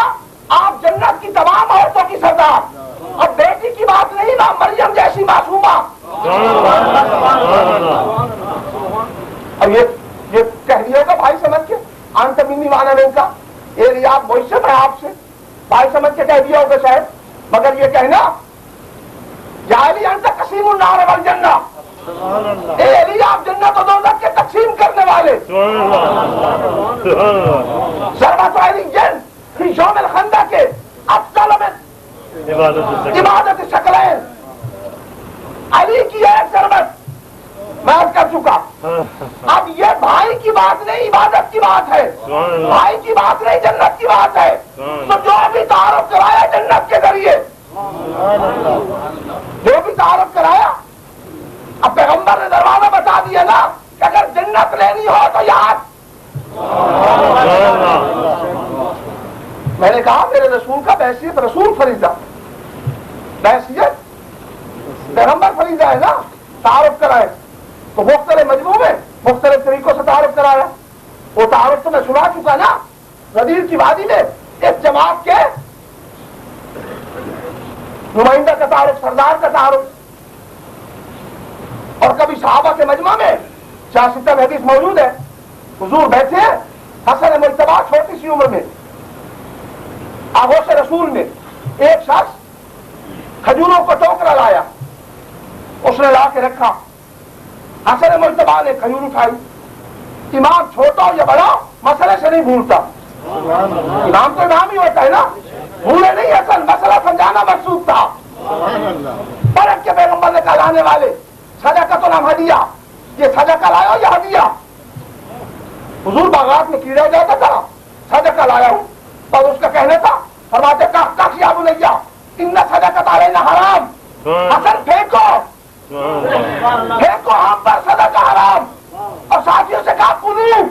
آپ جنت کی تمام عورتوں کی سردار، اور بیٹی کی بات نہیں، ماں مریم جیسی معصومہ۔ اب یہ کہہ دیا ہوگا بھائی سمجھ کے، انت منی مانا نہیں کا، یہ ریاض معیشت ہے آپ سے، بھائی سمجھ کے کہہ دیا ہوگا شاید، مگر یہ کہنا جاہلی انت قسیم النار والجنہ، اے علی آپ جنت و دوزخ کے تقسیم کرنے والے۔ ضربت علی جن فی یوم الخندق کے افضل من عبادت شکلین، علی کی ایک ضربت میں عرض کر چکا، اب یہ بھائی کی بات نہیں، عبادت کی بات ہے، بھائی کی بات نہیں، جنت کی بات ہے۔ تو جو بھی تعارف کرایا جنت کے ذریعے، جو بھی تعارف کرایا، اب پیغمبر نے دروازہ بتا دیا نا کہ اگر جنت لینی ہو تو یاد۔ میں نے کہا میرے رسول کا بحثیت رسول فریضہ، بحثیت پیغمبر فریضہ ہے نا، تعارف کرائے تو مختلف مجموعوں میں مختلف طریقوں سے تعارف کرایا۔ وہ تعارف تو میں سنا چکا نا، غدیر کی وادی میں اس جماعت کے نمائندہ کا تعارف، سردار کا تعارف، اور کبھی صحابہ کے مجمع میں شاستہ حدیث موجود ہے، حضور بیٹھے ہیں، حسن مجتبیٰ چھوٹی سی عمر میں، آغوش رسول میں ایک شخص کھجوروں کو ٹوکرا لایا، اس نے لا کے رکھا، حسن مجتبیٰ نے کھجور اٹھائی۔ امام چھوٹا یا بڑا مسئلے سے نہیں بھولتا، امام تو امام ہی ہوتا ہے نا، بھولے نہیں، اصل مسئلہ سمجھانا مقصود تھا۔ پرکھ کے پیغمبر نے کہا لانے والے صدقہ تو نام ہدیہ، یہ صدقہ لایا یا ہدیہ؟ حضور باغات میں کیڑا جاتا تھا، صدقہ لایا ہوں، اور اس کا کہنا تھا، فرماتے کخ یا بنیا ان صدقۃ علینا حرام، حسن پھینکو پھینکو ہم پر صدقہ حرام، اور ساتھیوں سے کہا کلو،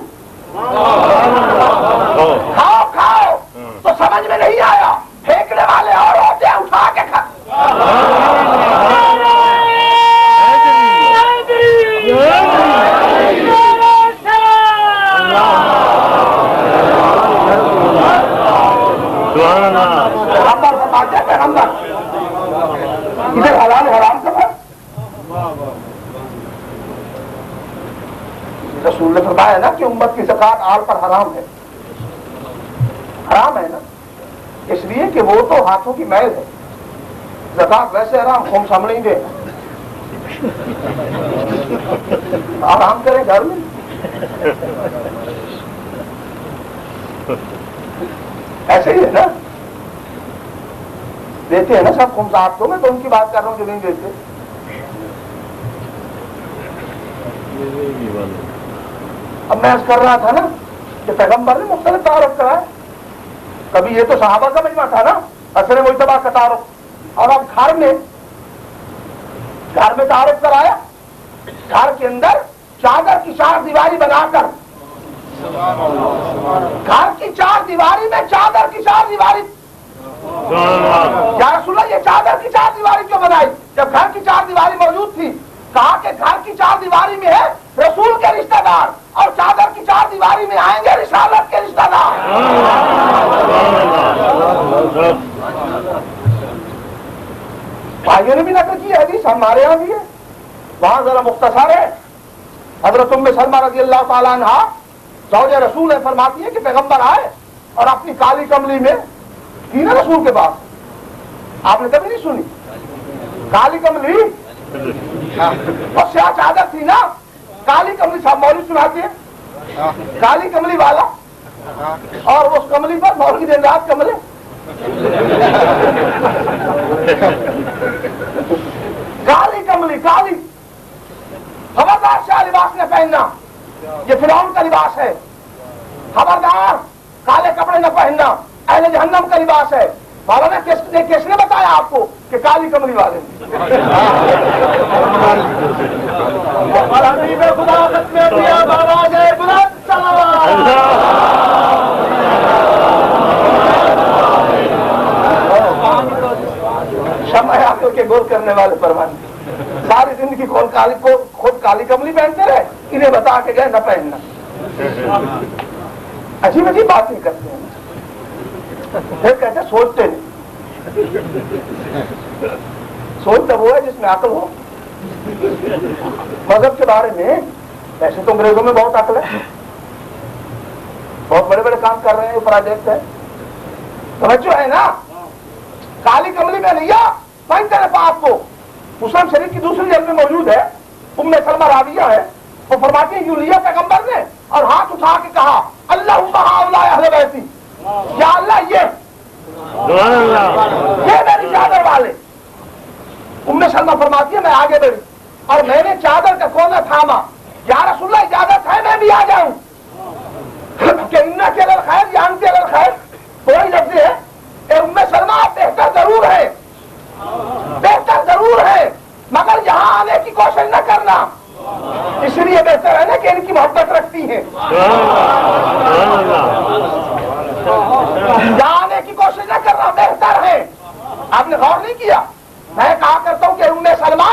کھاؤ کھاؤ، تو سمجھ میں نہیں آیا، پھینکنے والے اور ہوتے ہیں، اٹھا کے کھا۔ پیغمبر ادھر حلال حرام کا فرق، رسول نے فرمایا نا کہ امت کی زکات آل پر حرام ہے، حرام ہے نا، اس لیے کہ وہ تو ہاتھوں کی میل ہے، زکات ویسے حرام، ہم سمجھ دے آرام کریں گھر میں۔ ایسے ہی ہے نا, دیتے ہیں نا سب خمسات کو, میں تو ان کی بات کر رہا ہوں جو نہیں دیتے. اب میں کر رہا تھا نا کہ پیغمبر نے مختلف تعارف کرائے, کبھی یہ تو صحابہ کا مجمع تھا نا اثر مجتبیٰ کا تعارف, اور اب گھر میں تعارف کرایا, گھر کے اندر چادر کی چار دیواری بنا کر, گھر کی چار دیواری میں چادر کی چار دیواری. یا رسول اللہ یہ چادر کی چار دیواری کیوں بنائی جب گھر کی چار دیواری موجود تھی؟ کہا کہ گھر کی چار دیواری میں ہے رسول کے رشتہ دار, اور چادر کی چار دیواری میں آئیں گے رسالت کے رشتہ دار. بھائیوں نے بھی نقل کی حدیث, ہمارے یہاں بھی ہے, وہاں ذرا مختصر ہے. حضرت ام سلمہ رضی اللہ تعالیٰ عنہ زوج رسول ہے, فرماتی ہے کہ پیغمبر آئے اور اپنی کالی کملی میں تھی نا رسول کے پاس, آپ نے کبھی نہیں سنی کالی کملی, اور سیاہ چادر تھی نا, کالی کملی, صاحب مولوی سناتے ہیں کالی کملی والا, اور اس کملی پر مولوی دن رات کملے. کالی کملی, کالی, خبردار شاہ لباس نے پہننا, یہ فرعون کا لباس ہے, خبردار کالے کپڑے نہ پہننا, اہل جہنم کا لباس ہے. مولانا کس نے بتایا آپ کو کہ کالی کملی والے؟ شمع آنکھوں کے گول کرنے والے پروان ساری زندگی خود کالی کملی پہنتے رہے, انہیں بتا کے گئے نہ پہننا. عجیب عجیب باتیں کرتے ہیں, پھر کہتے ہیں سوچتے نہیں. سوچتا وہ ہے جس میں عقل ہو. مذہب کے بارے میں ویسے تو انگریزوں میں بہت عقل ہے, بہت بڑے بڑے کام کر رہے ہیں, پروجیکٹ ہے, توجہ ہے نا. کالی کملی میں نہیں پہنتے رہے آپ کو. مسلم شریف کی دوسری جلد میں موجود ہے, ام سلمہ راویہ ہے, وہ فرماتی ہیں یوں لیا پیغمبر نے اور ہاتھ اٹھا کے کہا اللہم ہؤلاء اہل بیتی, یا اللہ یہ میری چادر والے. ام سلمہ فرماتی ہے میں آگے بڑھی اور میں نے چادر کا کونا تھاما, یا رسول اللہ اجازت ہے میں بھی آ جاؤں؟ کہ انہ کے خیر یا ان کے خیر کوئی لفظ ہے. ام سلمہ بہتر ضرور ہے, بہتر ضرور ہے, مگر یہاں آنے کی کوشش نہ کرنا, اس لیے بہتر ہے نا کہ ان کی محبت رکھتی ہیں. یہاں آنے کی کوشش نہ کرنا بہتر ہے. آپ نے غور نہیں کیا, میں کہا کرتا ہوں کہ ام سلمہ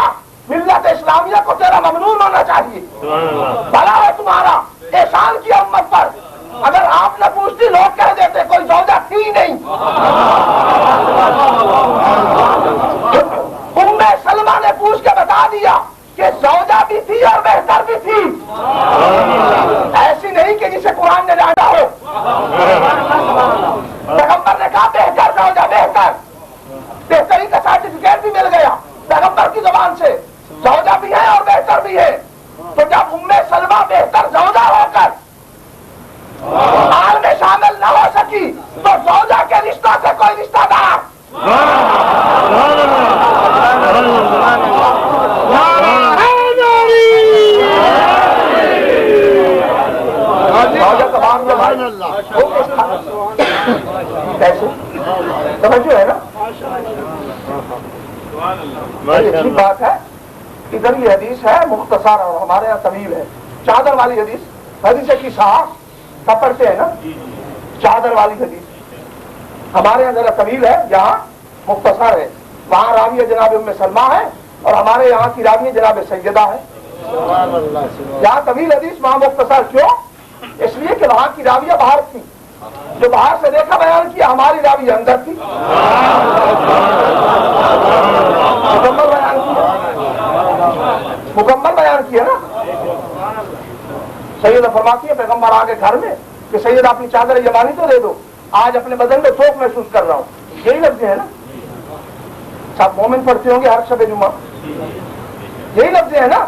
ملت اسلامیہ کو تیرا ممنون ہونا چاہیے, بھلا ہے تمہارا, احسان کیا امت پر. اگر آپ نہ پوچھتی لوگ کہہ دیتے کوئی زوجہ تھی نہیں. ام سلمہ نے پوچھ کے بتا دیا کہ زوجہ بھی تھی اور بہتر بھی تھی, ایسی نہیں کہ جسے قرآن نے ڈانٹا ہو. پیغمبر نے کہا بہتر زوجہ, بہتر, بہتری کا سرٹیفکیٹ بھی مل گیا پیغمبر کی زبان سے, زوجہ بھی ہے اور بہتر بھی ہے. تو جب ام سلمہ بہتر زوجہ ہو کر حال میں شامل نہ ہو سکی تو زوجہ کے رشتہ سے کوئی رشتہ دار کیسے سمجھو ہے نا. اچھی بات ہے. ادھر یہ حدیث ہے مختصر اور ہمارے یہاں طویل ہے. چادر والی حدیث, حدیث کی صاحب سب پڑھتے ہیں نا, چادر والی حدیث ہمارے یہاں ذرا طویل ہے, یہاں مختصر ہے. وہاں راویہ جناب ام سلمہ ہے اور ہمارے یہاں کی راویہ جناب سیدہ ہے. یہاں طویل حدیث وہاں مختصر. کیوں؟ اس لیے کہ وہاں کی راویہ باہر تھی, جو باہر سے دیکھا بیان کیا, ہماری راویہ اندر تھی, مکمل بیان کیا نا. سیدہ فرماتی ہے پیغمبر آگے گھر میں کہ سید اپنی چادر یمانی تو دے دو, آج اپنے بدن میں تھوک محسوس کر رہا ہوں. یہی لفظ ہے نا, سب مومن پڑھتے ہوں گے ہر شب جمعہ, یہی لفظ ہے نا,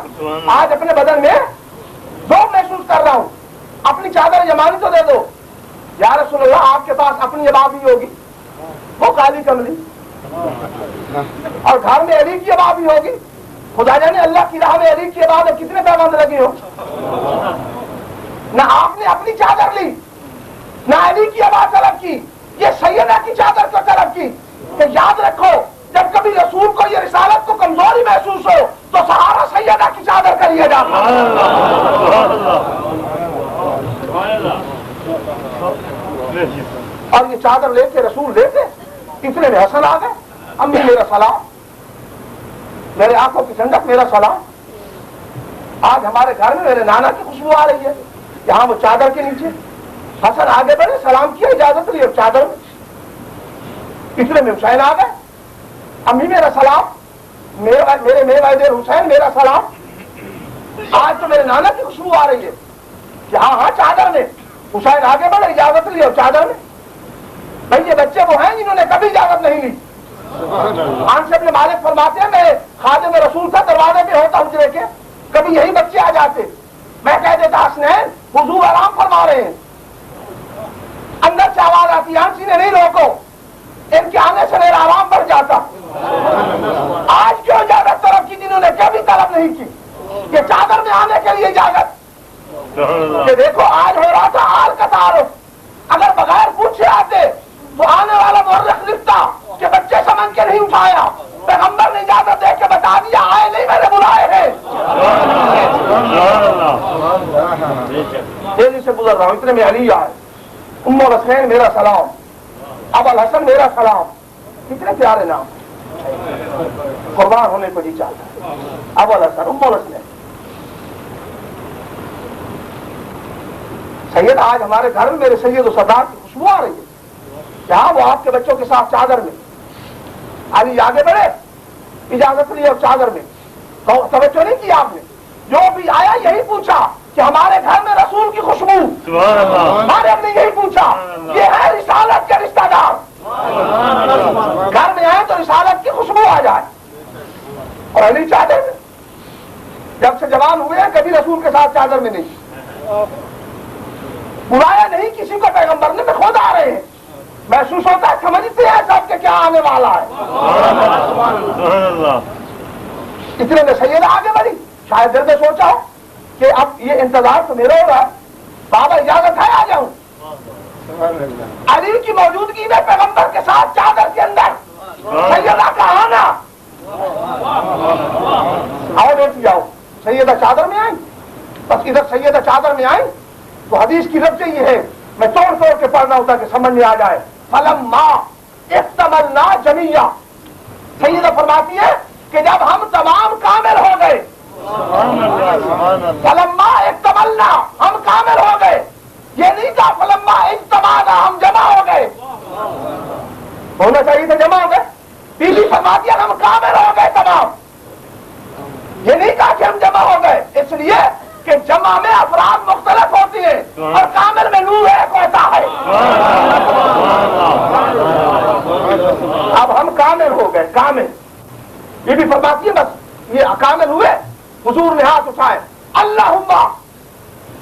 آج اپنے بدن میں ذوق محسوس کر رہا ہوں, اپنی چادر یمانی تو دے دو. یا رسول اللہ آپ کے پاس اپنی ابا بھی ہوگی، وہ کالی کملی، اور گھر میں علی کی ابا بھی ہوگی، خدا جانے اللہ کی راہ میں علی کی ابا میں کتنے پیغام لگے ہو. نہ آپ نے اپنی چادر لی، نہ علی کی ابا طلب کی، یہ سیدہ کی چادر کو طلب کی. کہ یاد رکھو جب کبھی رسول کو یہ رسالت کو کمزوری محسوس ہو تو سہارا سیدہ کی چادر کا لیا جاتا. اور یہ چادر لے کے رسول لیتے، اتنے میں حسن آ گئے. امی میرا سلام، میرے آنکھوں کی ٹھنڈک میرا سلام. آج ہمارے گھر میں میرے نانا کی خوشبو آ رہی ہے، یہاں وہ چادر کے نیچے. حسن آگے بڑھے، سلام کیا، اجازت لی، اب چادر میں. اتنے میں حسین آ گئے. امی میرا سلام، میرے میرے حسین میرا سلام. آج تو میرے نانا کی خوشبو آ رہی ہے کہ ہاں ہاں چادر میں. حسین آگے بڑھے، اجازت لی، اور چادر میں. بھائی یہ بچے وہ ہیں جنہوں نے کبھی اجازت نہیں لی. آن سے اپنے مالک فرماتے ہیں میں خادم رسول تھا، دروازے پہ ہوتا حجرے کے، کبھی یہی بچے آ جاتے، میں کہہ دیتا حسنین حضور آرام فرما رہے ہیں. اندر سے آواز آتی آنسی نے نہیں روکو، ان کے آنے سے میرا آرام بڑھ جاتا. آج کیوں اجازت طلب کی جنہوں نے کبھی طلب نہیں کی؟ یہ چادر میں آنے کے لیے اجازت. کہ دیکھو آج ہو رہا تھا آل کا تعارف، اگر بغیر پوچھے آتے تو آنے والا مورخ لکھتا کہ بچے سمجھ کے نہیں اٹھایا، پیغمبر نے اجازت دے کے بتا دیا آئے نہیں میں نے بلائے ہیں. تیزی سے گزر رہا ہوں، اتنے میں علی آئے. ام الحسین میرا سلام، ابو الحسن میرا سلام. کتنے پیارے نام، قربان ہونے کو جی چاہتا ہے. ابو الحسن، ام الحسین. سید آج ہمارے گھر میں میرے سید و سردار کی خوشبو آ رہی ہے. جہاں وہ آپ کے بچوں کے ساتھ چادر میں. علی آگے بڑھے، اجازت لی اور چادر میں. توجہ نہیں کی آپ نے، جو بھی آیا یہی پوچھا کہ ہمارے گھر میں رسول کی خوشبو. ہمارے نے یہی پوچھا، یہ ہے رسالت کے رشتہ دار. گھر میں آئے تو رسالت کی خوشبو آ جائے. اور علی چادر میں، جب سے جوان ہوئے ہیں کبھی رسول کے ساتھ چادر میں نہیں. بلایا نہیں کسی کو پیغمبر نے، میں خود آ رہے ہیں. محسوس ہوتا ہے سمجھتے ہیں سب کے کیا آنے والا ہے. اتنے میں سیدہ آگے بڑھی. شاید دل میں سوچا ہو کہ اب یہ انتظار تو میرا ہو رہا ہے، بابا اجازت ہے آ جاؤں. علی کی موجودگی میں پیغمبر کے ساتھ چادر کے اندر سیدہ کا آنا. آؤ بیٹی آؤ. سیدہ چادر میں آئی، بس ادھر سیدہ چادر میں آئی تو حدیث کی لفظ یہ ہے، میں توڑ توڑ کے پڑھنا ہوتا کہ سمجھ میں آ جائے. فلما اکتملنا جمیعا، سیدہ فرماتی ہے کہ جب ہم تمام کامل ہو گئے. فلما اکتملنا، ہم کامل ہو گئے. یہ نہیں تھا فلما اجتمعنا، ہم جمع ہو گئے. ہونا چاہیے تھا جمع ہو گئے. بیوی فرماتی ہے ہم کامل ہو گئے تمام. یہ نہیں کہا کہ ہم جمع ہو گئے، اس لیے کہ جمع میں افراد مختلف ہوتی ہیں اور کامل میں نور ایک ہوتا ہے. اب ہم کامل ہو گئے، کامل. یہ بھی فرماتی ہے بس یہ کامل ہوئے. حضور نے ہاتھ اٹھائے، اللہم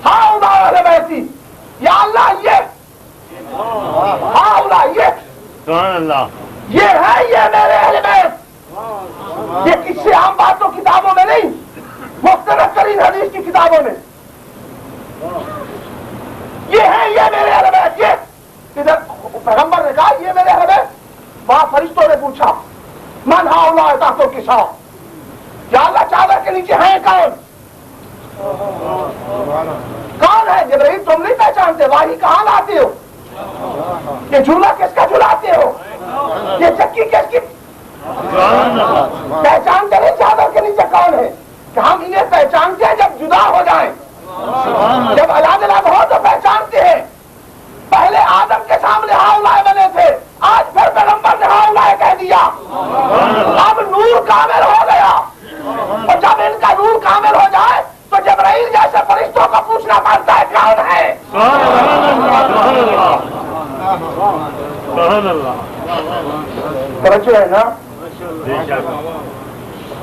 ہؤلاء اہل بیتی، یا اللہ یہ ہؤلاء یہ ہے، یہ میرے اہل بیت. یہ کس سے عام باتوں کتابوں میں نہیں، مختلف ترین حدیث کی کتابوں میں یہ ہے، یہ میرے اہل بیت. یہ ادھر پیغمبر نے کہا یہ میرے اہل بیت. وہاں فرشتوں نے پوچھا من ہؤلاء تحت الکساء، یا اللہ چادر کے نیچے ہیں کون؟ کون ہے؟ جبرائیل تم نہیں پہچانتے، واہی کہاں لاتے ہو؟ یہ جھولا کس کا جھلاتے ہو؟ یہ چکی کس کی؟ پہچانتے نہیں چادر کے نیچے کون ہے؟ کہ ہم انہیں پہچانتے ہیں جب جدا ہو جائیں، جب الگ الگ ہو تو پہچانتے ہیں. پہلے آدم کے سامنے ہؤلاء بنے تھے، آج پھر پیغمبر نے ہؤلاء کہہ دیا. اب نور کامل ہو گیا، اور جب ان کا نور کامل ہو جائے تو جبرائیل جیسے فرشتوں کو پوچھنا پڑتا ہے کون ہے. توجہ ہے نا.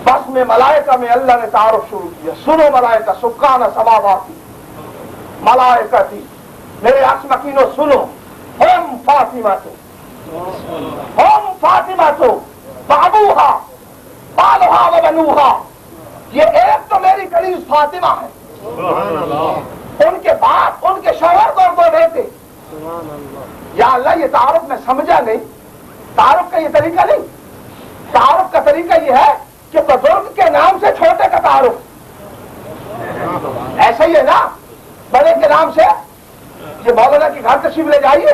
بس میں ملائکہ میں اللہ نے تعارف شروع کیا. سنو ملائکہ سکان سماواتی، ملائکہ تھی میرے عرش مکینو سنو. ہم فاطمہ تو بابوہا بالوہا و بنوہا، یہ ایک تو میری کنیز فاطمہ ہے، ان کے باپ، ان کے شوہر کو دو بیٹے۔ یا اللہ، یہ تعارف میں سمجھا نہیں، تعارف کا یہ طریقہ نہیں۔ تعارف کا طریقہ یہ ہے کہ بزرگ کے نام سے چھوٹے کا تعارف، ایسا ہی ہے نا۔ بڑے کے نام سے یہ مولانا کے گھر تشریف لے جائیے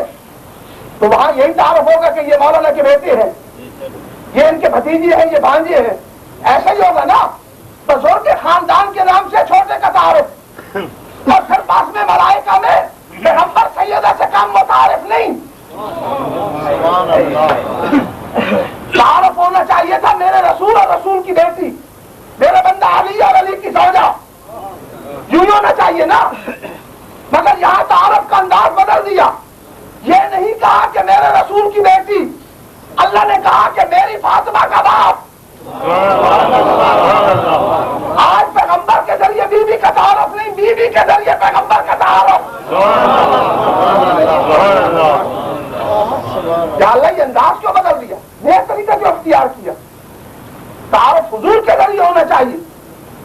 تو وہاں یہی تعارف ہوگا کہ یہ مولانا کے بیٹے ہیں، یہ ان کے بھتیجے ہیں، یہ بھانجے ہیں، ایسا ہی ہوگا نا۔ بزرگ کے خاندان کے نام سے چھوٹے کا تعارف، اور پھر پاس میں ملائکہ میں پیغمبر سیدہ سے کم متعارف نہیں۔ تعارف ہونا چاہیے تھا میرے رسول اور رسول کی بیٹی، میرے بندہ علی اور علی کی زوجہ، یوں ہونا چاہیے نا۔ مگر یہاں تعارف کا انداز بدل دیا، یہ نہیں کہا کہ میرے رسول کی بیٹی، اللہ نے کہا کہ میری فاطمہ کا باپ۔ آج پیغمبر کے ذریعے بی بی کا تعارف نہیں، بی بی کے ذریعے پیغمبر کا تعارف۔ یا اللہ، یہ انداز کیوں بدل دیا، نیا طریقہ کیوں اختیار کیا؟ تعارف حضور کے ذریعے ہونا چاہیے،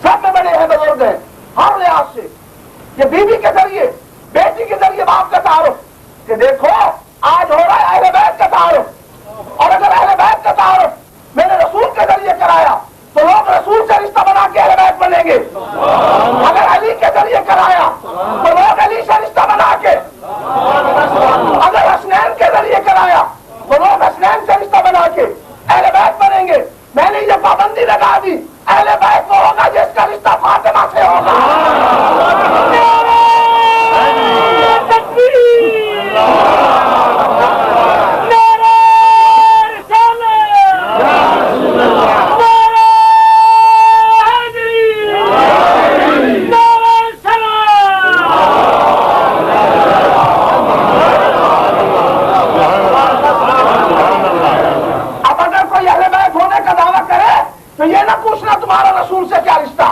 سب میں بڑے ہیں، بزرگ ہیں ہر لحاظ سے۔ یہ بیوی کے ذریعے، بیٹی کے ذریعے باپ کا تعارف، کہ دیکھو آج ہو رہا ہے اہل بیت کا تعارف، اور اگر اہل بیت کا تعارف میں نے رسول کے ذریعے کرایا تو لوگ رسول سے رشتہ بنا کے اہل بیت بنیں گے، اگر علی کے ذریعے کرایا تو لوگ علی سے رشتہ بنا کے، اگر حسنین کے ذریعے کرایا تو لوگ حسنین سے رشتہ بنا کے اہل بیت بنیں گے۔ میں نے یہ پابندی لگا دی، اہل بیت وہ ہوگا جس کا رشتہ فاطمہ سے ہوگا۔ تو یہ نہ پوچھنا تمہارا رسول سے کیا رشتہ،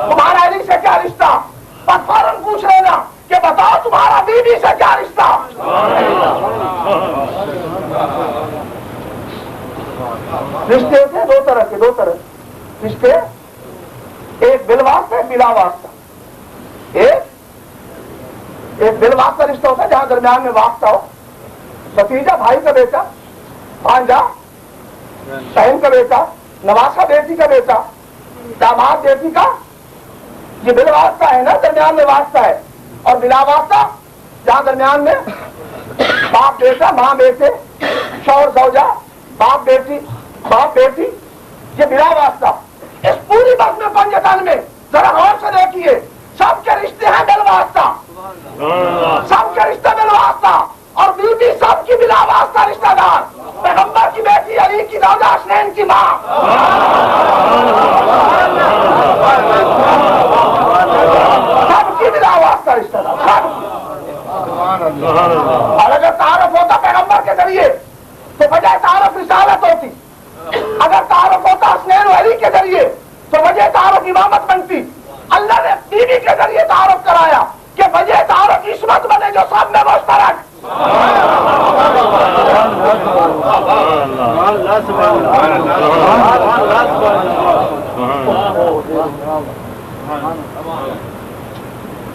تمہارا علی سے کیا رشتہ، بس فوراً پوچھ لینا کہ بتاؤ تمہارا بیوی سے کیا رشتہ۔ رشتے تھے دو طرح کے رشتے، ایک بالواسطہ ایک بلا واسطہ۔ ایک بالواسطہ رشتہ ہوتا ہے جہاں درمیان میں واسطہ ہو، بھتیجا بھائی کا بیٹا، بھانجا بہن کا بیٹا، نواسا بیٹی کا بیٹا، داماد بیٹی کا، یہ بل واسطہ ہے نا، درمیان میں واسطہ ہے۔ اور بلا واسطہ جہاں درمیان میں باپ بیٹا، ماں بیٹے، شوہر زوجہ، باپ بیٹی، باپ بیٹی، یہ بلا واسطہ۔ اس پوری بات میں پنجتن میں ذرا غور سے دیکھیے، سب کے رشتے ہیں بل واسطہ، سب کے رشتے بل واسطہ، اور بیوی سب کی بلا واسطہ رشتہ دار، پیغمبر کی بیٹی، علی کی زوجہ، حسنین کی ماں۔ سب کی بلا واسطہ رشتہ دار، سب۔ اور اگر تعارف ہوتا پیغمبر کے ذریعے تو بجائے تعارف رسالت ہوتی، اگر تعارف ہوتا حسنین و علی کے ذریعے تو وجہ تعارف امامت بنتی۔ اللہ نے بیوی کے ذریعے تعارف کرایا کہ وجہ تعارف عصمت بنے جو سب میں مشترک۔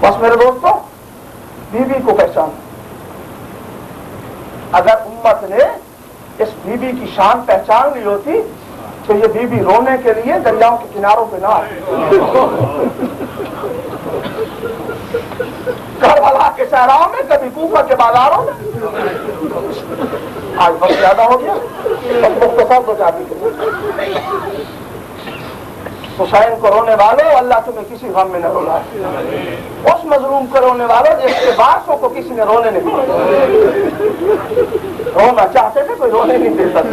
بس میرے دوستوں، بیوی کو پہچان، اگر امت نے اس بیوی کی شان پہچان لی ہوتی تو یہ بیوی رونے کے لیے دریاؤں کے کناروں پہ نہ آتی، کربلا کے صحراؤں میں، کبھی کوفہ کے بازاروں میں۔ آج وقت زیادہ ہو گیا، بس مختصر دو چار کے حسین کو رونے والوں، اللہ تمہیں کسی غم میں نہ رلائے، اس مظلوم کو رونے والوں جس کے وارثوں کو کسی نے رونے نہیں دیا۔ رونا چاہتے تھے، کوئی رونے نہیں دیتا تھا۔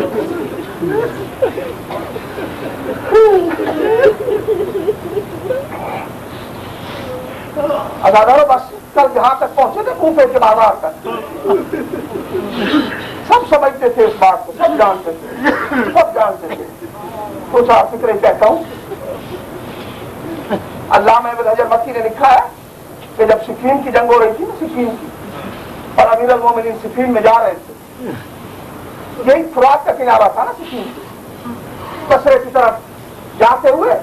ازاداروں، بس کل جہاں تک پہنچے تھے کوفے کے بازار تک، سب سمجھتے تھے اس بات کو، سب جانتے تھے۔ کچھ آپ فکر کہتا ہوں، علامہ ابن حجر مکی نے لکھا ہے کہ جب سکین کی جنگ ہو رہی تھی نا، سکین کی، اور اور امیر المومنین صفین میں جا رہے تھے. یہی فرات کا کنارہ تھا نا صفین, بصرے کی طرف جاتے ہوئے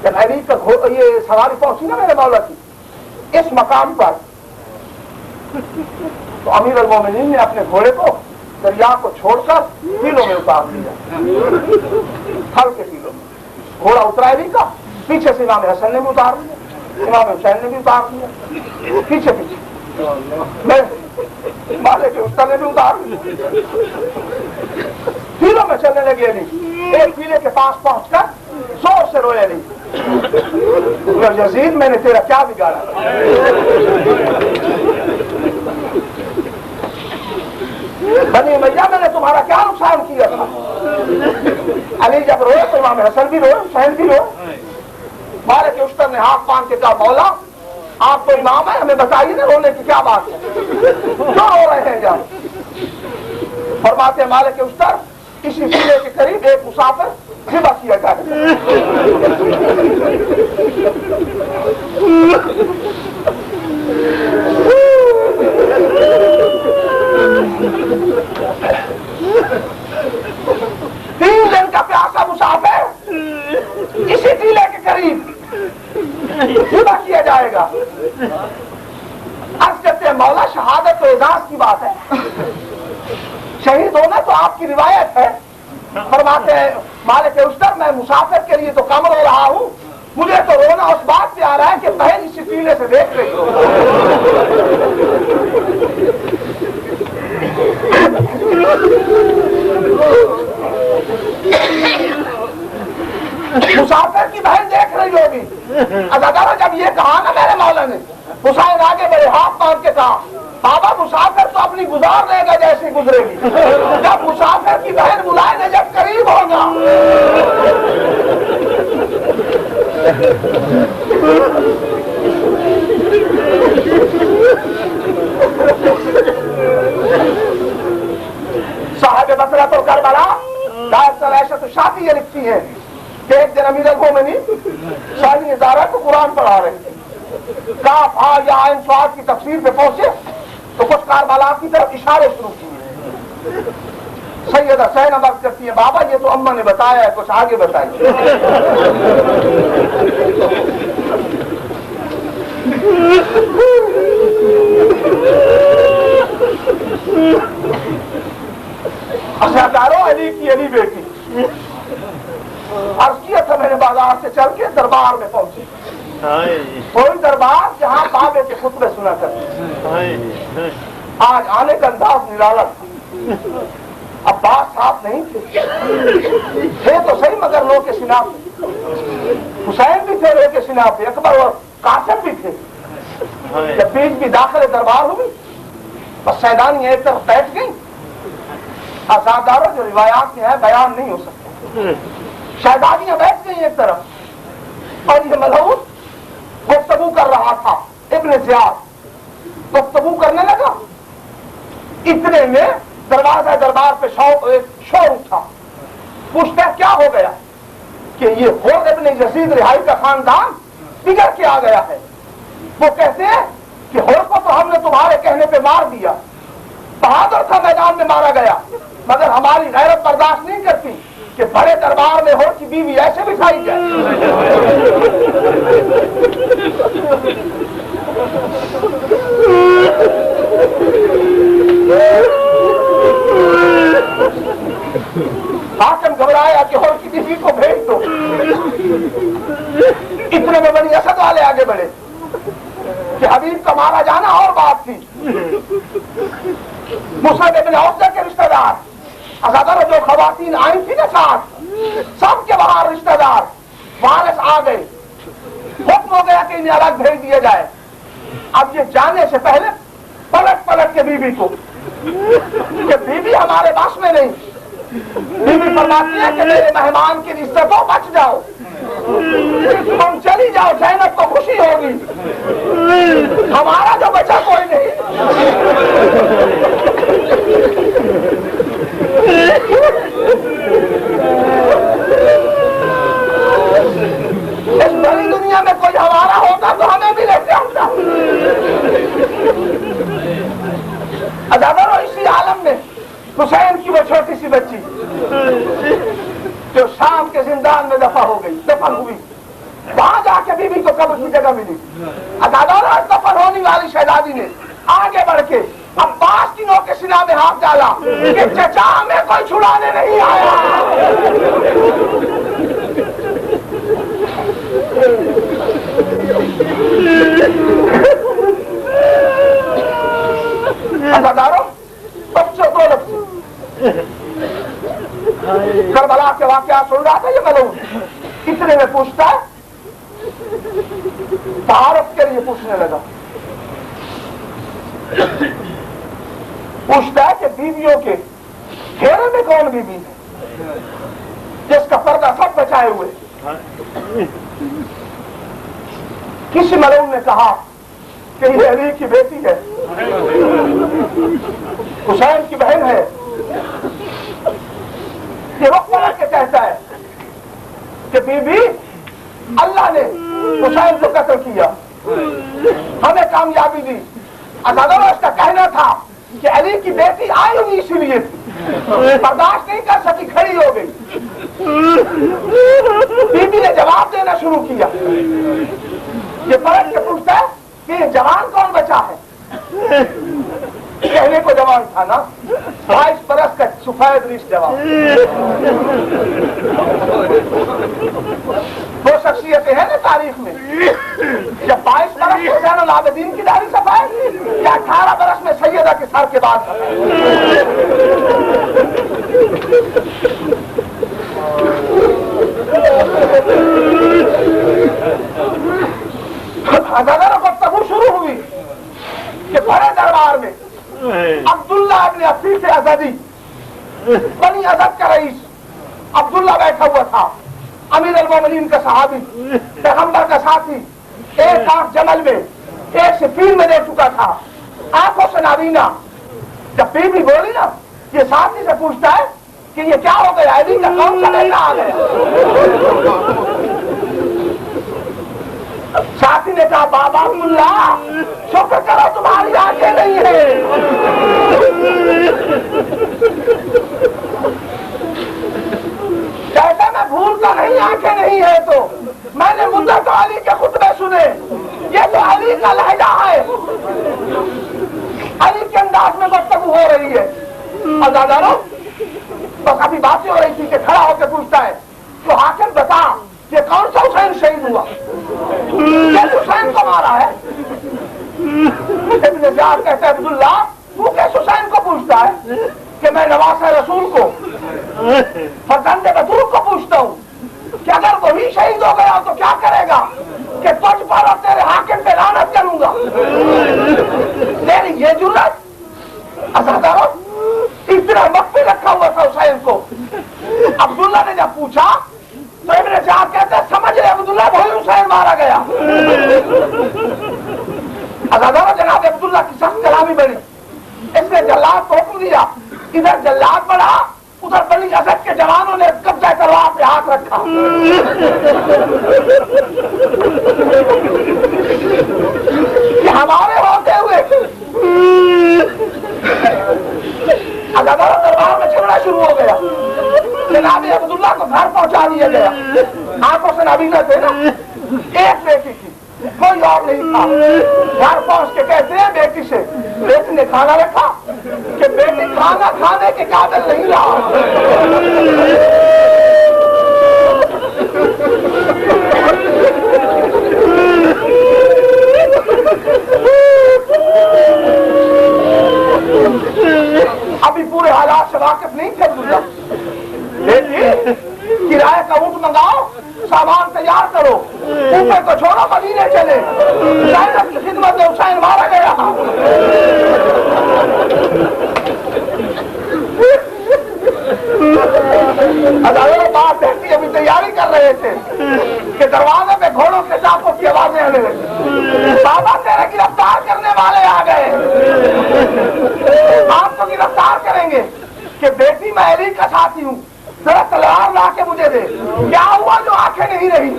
جب علی کا یہ سواری پہنچی نا میرے مولا کی اس مقام پر, تو امیر المومنین نے اپنے گھوڑے کو دریا کو چھوڑ کر ٹیلوں میں اتار دیا, تھل کے ٹیلوں میں. گھوڑا اترا علی کا, پیچھے سے امام حسن نے بھی اتار دیا, امام حسین نے بھی اتار دیا, پیچھے پیچھے میں مالک اشتر نے بھی اتار دیا. ٹیلوں میں چلنے لگے علی. ایک ٹیلے کے پاس پہنچ کر زور سے روئے علی, یزید میں نے تیرا کیا بگاڑا؟ بنی امیہ میں نے تمہارا کیا نقصان کیا تھا؟ علی جب روئے تو امام حسن بھی روئے, حسین بھی روئے. مالک اشتر نے ہاتھ باندھ کے کہا مولا آپ تو امام ہیں, ہمیں بتائیے نا رونے کی کیا بات ہے, کیوں رو رہے ہیں جان؟ فرماتے ہیں مالک اشتر کسی ضلع کے قریب ایک مسافر ذبح کیا جائے. تین دن کا پیاسا مسافر اسی ضلع کے قریب ذبح کیا جائے گا. عرض کرتے ہیں مولا شہادت تو اعزاز کی بات ہے, شہید ہونا تو آپ کی روایت ہے. فرماتے ہیں مالک اشتر میں مسافر کے لیے تو کم رو رہا ہوں, مجھے تو رونا اس بات پہ آ رہا ہے کہ بہن اسی ٹیلے سے دیکھ رہی ہو. مسافر کی بہن دیکھ رہی ہوگی. ادارہ جب یہ کہا نا میرے مولا نے, حسین آگے بڑے ہاتھ مار کے کہا بابا مسافر تو اپنی گزار لے گا جیسے گزرے گی, جب مسافر کی بہن بلائے نے جب قریب ہوگا صاحب بصرہ تو کربلا ڈاکٹر عائشہ شافعی یہ لکھتی ہیں کہ ایک دن امیر المومنین شاہی ادارہ کو قرآن پڑھا رہے تھے. کاف ہا یا عین صاد کی تفسیر پہ پہنچے تو کچھ کاربلا کی طرف اشارے شروع کیے. سیدہ حسین عرض کرتی ہے بابا یہ تو اماں نے بتایا ہے, کچھ آگے بتائیے. اصحابداروں علی کی علی بیٹی عرض کیا تھا میں نے بازار سے چل کے دربار میں پہنچی. کوئی دربار جہاں بابے کے خطبے سنا کرتے, آج آنے کا انداز نرالا تھا. عباس صاحب نہیں تھے تو صحیح مگر لوگ کے سنا پہ, حسین بھی تھے لوگ کے سنا پہ, اکبر اور قاسم بھی تھے. جب بیچ بھی داخل دربار ہوئی بس سیدانی ایک طرف بیٹھ گئی. آزاداروں جو روایات میں ہے بیان نہیں ہو سکتے. شہزادیاں بیٹھ گئی ایک طرف اور یہ ملعون گفتگو کر رہا تھا. ابن زیاد گفتگو کرنے لگا, اتنے میں دروازہ دربار پہ شور اٹھا. پوچھتا ہے کیا ہو گیا کہ یہ خود ابن یزید رہائی کا خاندان بگڑ کے آ گیا ہے. وہ کہتے ہیں کہ ہور کو تو ہم نے تمہارے کہنے پہ مار دیا, بہادر تھا میدان میں مارا گیا, مگر ہماری غیرت برداشت نہیں کرتی کہ بڑے دربار میں ہور کی بیوی ایسے بٹھائی جائے. حاکم گھبرایا کہ ہور کی بیوی کو بھیج دو. اتنے میں بنی اسد والے آگے بڑھے کہ حبیب کا مارا جانا اور بات تھی. مصعب ابن عبدہ کے رشتہ دار ازادر جو خواتین آئی تھی نا ساتھ, سب کے باہر رشتہ دار وارث آ گئے. حکم ہو گیا کہ انہیں الگ بھیج دیا جائے. اب یہ جانے سے پہلے پلٹ کے بیوی کو کہ بیوی ہمارے بس میں نہیں. بیوی فرماتی ہے کہ میرے مہمان کی عزتوں بچ جاؤ, تم چلی جاؤ, زینب کو خوشی ہوگی, ہمارا جو بچا کوئی نہیں. اس بڑی دنیا میں کوئی ہمارا ہوتا تو ہمیں بھی لیتے ہوتا. عزادارو اسی عالم میں حسین کی وہ چھوٹی سی بچی جو شام کے زندان میں دفن ہوئی، وہاں جا کے بیوی کو قبر کی جگہ ملی۔ عزادارو دفن ہونے والی شہزادی نے آگے بڑھ کے عباس کی نوک کے سینہ میں ہاتھ ڈالا کہ چچا ہمیں کوئی چھڑانے نہیں آیا۔ عزادارو بچوں دو لفظ کربلا کے واقعات سن رہا تھا یہ ملعون، اتنے میں پوچھتا ہے، تعارف کے لیے پوچھنے لگا، پوچھتا ہے کہ بیویوں کے گھیرے میں کون بیوی ہے جس کا پردہ سب بچائے ہوئے؟ کسی ملعون نے کہا کہ یہ علی کی بیٹی ہے، حسین کی بہن ہے، یہ وقت پڑھ کے کہتا ہے کہ بی بی اللہ نے حسین کو قتل کیا، ہمیں کامیابی دی۔ عزادارو اس کا کہنا تھا کہ علی کی بیٹی آئی ہوئی اسی لیے برداشت نہیں کر سکی، کھڑی ہو گئی۔ بی بی نے جواب دینا شروع کیا، یہ پلٹ کے پوچھتا ہے کہ یہ جوان کون بچا ہے؟ کہنے کو جوان تھا نا، 22 برس کا سفید ریش جوان۔ وہ شخصیتیں ہیں نا تاریخ میں، جب 22 برس میں زین العابدین کی داڑھی سفید یا 18 برس میں سیدہ کے سر کے بعد عزادارو گفتگو شروع ہوئی کہ بڑے دربار میں عبداللہ ابن عفیف ازدی، بنی ازد کا رئیس عبداللہ بیٹھا ہوا تھا، امیر المومنین کا صحابی، پیغمبر کا ساتھی، ایک آنکھ جمل میں ایک سفیر میں دے چکا تھا، آنکھوں سے نابینا۔ جب بی بی بولی نا، یہ ساتھی سے پوچھتا ہے کہ یہ کیا ہو گیا، علی کا کون سا بیٹا آ گیا؟ ساتھی نے کہا بابا اللہ شکر کرو تمہاری آنکھیں نہیں ہیں۔ کہتا میں بھولتا نہیں، آنکھیں نہیں ہے تو میں نے مدت علی کے خطبے سنے، یہ تو علی کا لہجہ ہے، علی کے انداز میں گفتگو ہو رہی ہے۔ عزادارو بس ابھی باتیں ہو رہی تھی کہ کھڑا ہو کے پوچھتا ہے تو حاکم بتا یہ کون سا حسین شہید ہوا، کس حسین کو مارا ہے؟ ابن زیاد کہتا ہے عبداللہ تو کس حسین کو پوچھتا ہے کہ میں نواز رسول کو فرزند بطول کو پوچھتا ہوں کہ اگر وہی شہید ہو گیا تو کیا کرے گا کہ تجھ پر اور تیرے حاکم پہ لعنت کروں گا؟ تیری یہ جرات؟ عزادارو اتنا مخفی رکھا ہوا تھا حسین کو۔ عبداللہ نے جب پوچھا تو ابن زیاد کہتے ہیں سمجھ لے عبداللہ وہی حسین مارا گیا۔ عزادارو جناب عبداللہ کی سخت کلامی بڑی، اس نے جلاد کو حکم دیا، ادھر جلاد بڑھا ادھر بنی ازد کے جوانوں نے قبضہ تلوار پہ ہاتھ رکھا۔ یہ ہمارے ہوتے ہوئے عزادارو دربار میں جھگڑا شروع ہو گیا، جناب عبداللہ کو گھر پہنچا دیا گیا، آنکھوں سے نابینا تھے نا، ایک بیٹی تھی کوئی اور نہیں تھا۔ گھر پہنچ کے کہتے ہیں بیٹی سے، بیٹی نے کھانا رکھا کہ بیٹی کھانا کھانے کے قابل نہیں رہا۔ ابھی پورے حالات سے واقف نہیں تھے عبداللہ، بیٹی کرایہ کا اونٹ منگاؤ، سامان تیار کرو، اوپر کو چھوڑو مدینے چلے، زینب کی خدمت میں حسین مارا گیا۔ عزادارو بات بہتی ابھی تیاری کر رہے تھے کہ دروازے پہ گھوڑوں کے چاقوں کی آوازیں آنے لگی، بابا تیرے گرفتار کرنے والے آ گئے، آپ کو گرفتار کریں گے کہ بیٹی میں علی کا ساتھی ہوں، ذرا تلوار لا کے مجھے دے. کیا ہوا جو آنکھیں نہیں رہی؟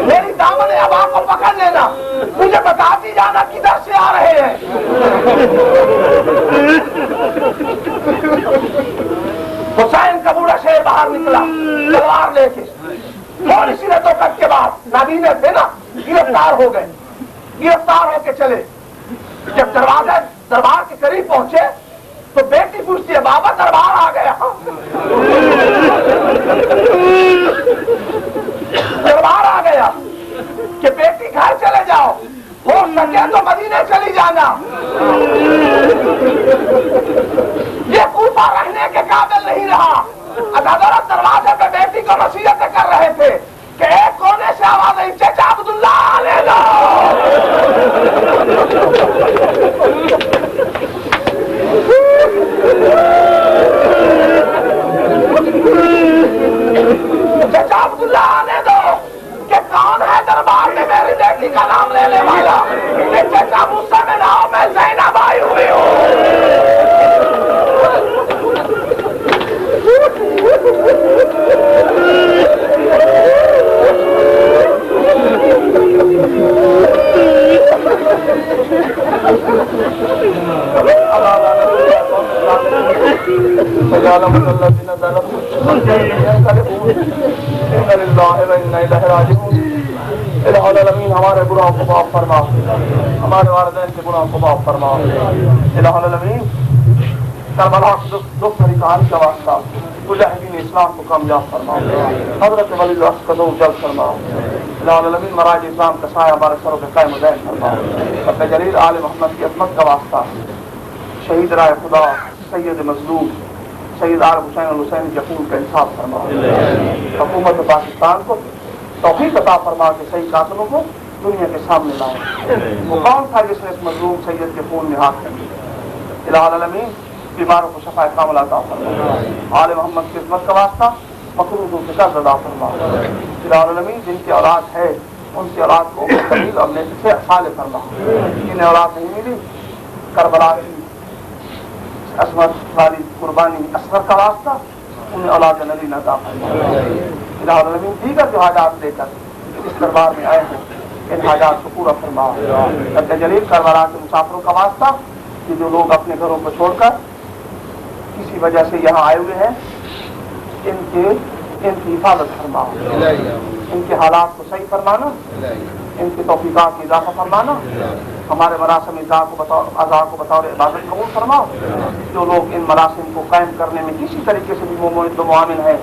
میری دامن ابا کو پکڑ لینا, مجھے بتاتی جانا کدھر سے آ رہے ہیں. حسین کا بوڑھا شیر باہر نکلا تلوار لے کے, تھوڑی سی رتوں کٹ کے بعد نابینے تھے نا, گرفتار ہو گئے. گرفتار ہو کے چلے. جب دربار کے قریب پہنچے تو بیٹی پوچھتی ہے بابا دربار آ گیا. دربار آ گیا کہ بیٹی گھر چلے جاؤ, ہو سکے تو مدینے چلی جانا. یہ کوفہ رہنے کے قابل نہیں رہا. حضرت دروازے پہ بیٹی کو نصیحتیں کر رہے تھے کہ ایک کونے سے آواز آئی, چچا عبداللہ لے لو. چچا عبداللہ آنے دو. کہ کون ہے دربار میں میری بیٹی کا نام لینے والا؟ کہ چچا مجھ سے ملاؤ, میں زینب آئی ہوئی ہوں. ہمارے گناہوں کو معاف فرما, ہمارے والدین کے گناہوں کو معاف فرما. الہ العالمین کربلا دو فریقان کا واسطہ مجاہدین اسلام کو کامیاب فرما. حضرت ولی العصر کو جلد فرما. الہ العالمین مراج اسلام کا سایہ ہمارے سروں کے قائم دائم فرما. رب جلیل آل محمد کی عظمت کا واسطہ شہید رائے خدا سید مظلوم سید آل حسین الحسین جفور کا انصاف فرما. حکومت پاکستان کو توفیق عطا فرما کے صحیح قاتلوں کو دنیا کے سامنے لائے. وہ کون تھا جس نے اس مظلوم سید کے خون میں ہاتھ کر دیا؟ الہ العالمین بیماروں کو شفا کامل عطا فرما. آل محمد کی عظمت کا واسطہ مقروضوں سے قرض ادا فرما. الہ العالمین جن کی اولاد ہے ان کی اولاد کو طویل اور نیک سے صالح فرما. جنہیں اولاد نہیں ملی کربلا کی عصمت والی قربانی اصغر کا واسطہ انہیں اولاد نبی عطا فرما. الہ العالمین دیگر جو حاجات لے کر اس دربار میں آئے ہیں ان حاجات کو پورا فرما. رب جلیل کربلا کے مسافروں کا واسطہ کہ جو لوگ اپنے گھروں کو چھوڑ کر کسی وجہ سے یہاں آئے ہوئے ہیں ان کی حفاظت فرما. ان کے حالات کو صحیح فرمانا, ان کی توفیقات میں اضافہ فرمانا. ہمارے مراسم اعضاء کو بطور عبادت قبول فرماؤ. جو لوگ ان مراسم کو قائم کرنے میں کسی طریقے سے بھی معاون ہیں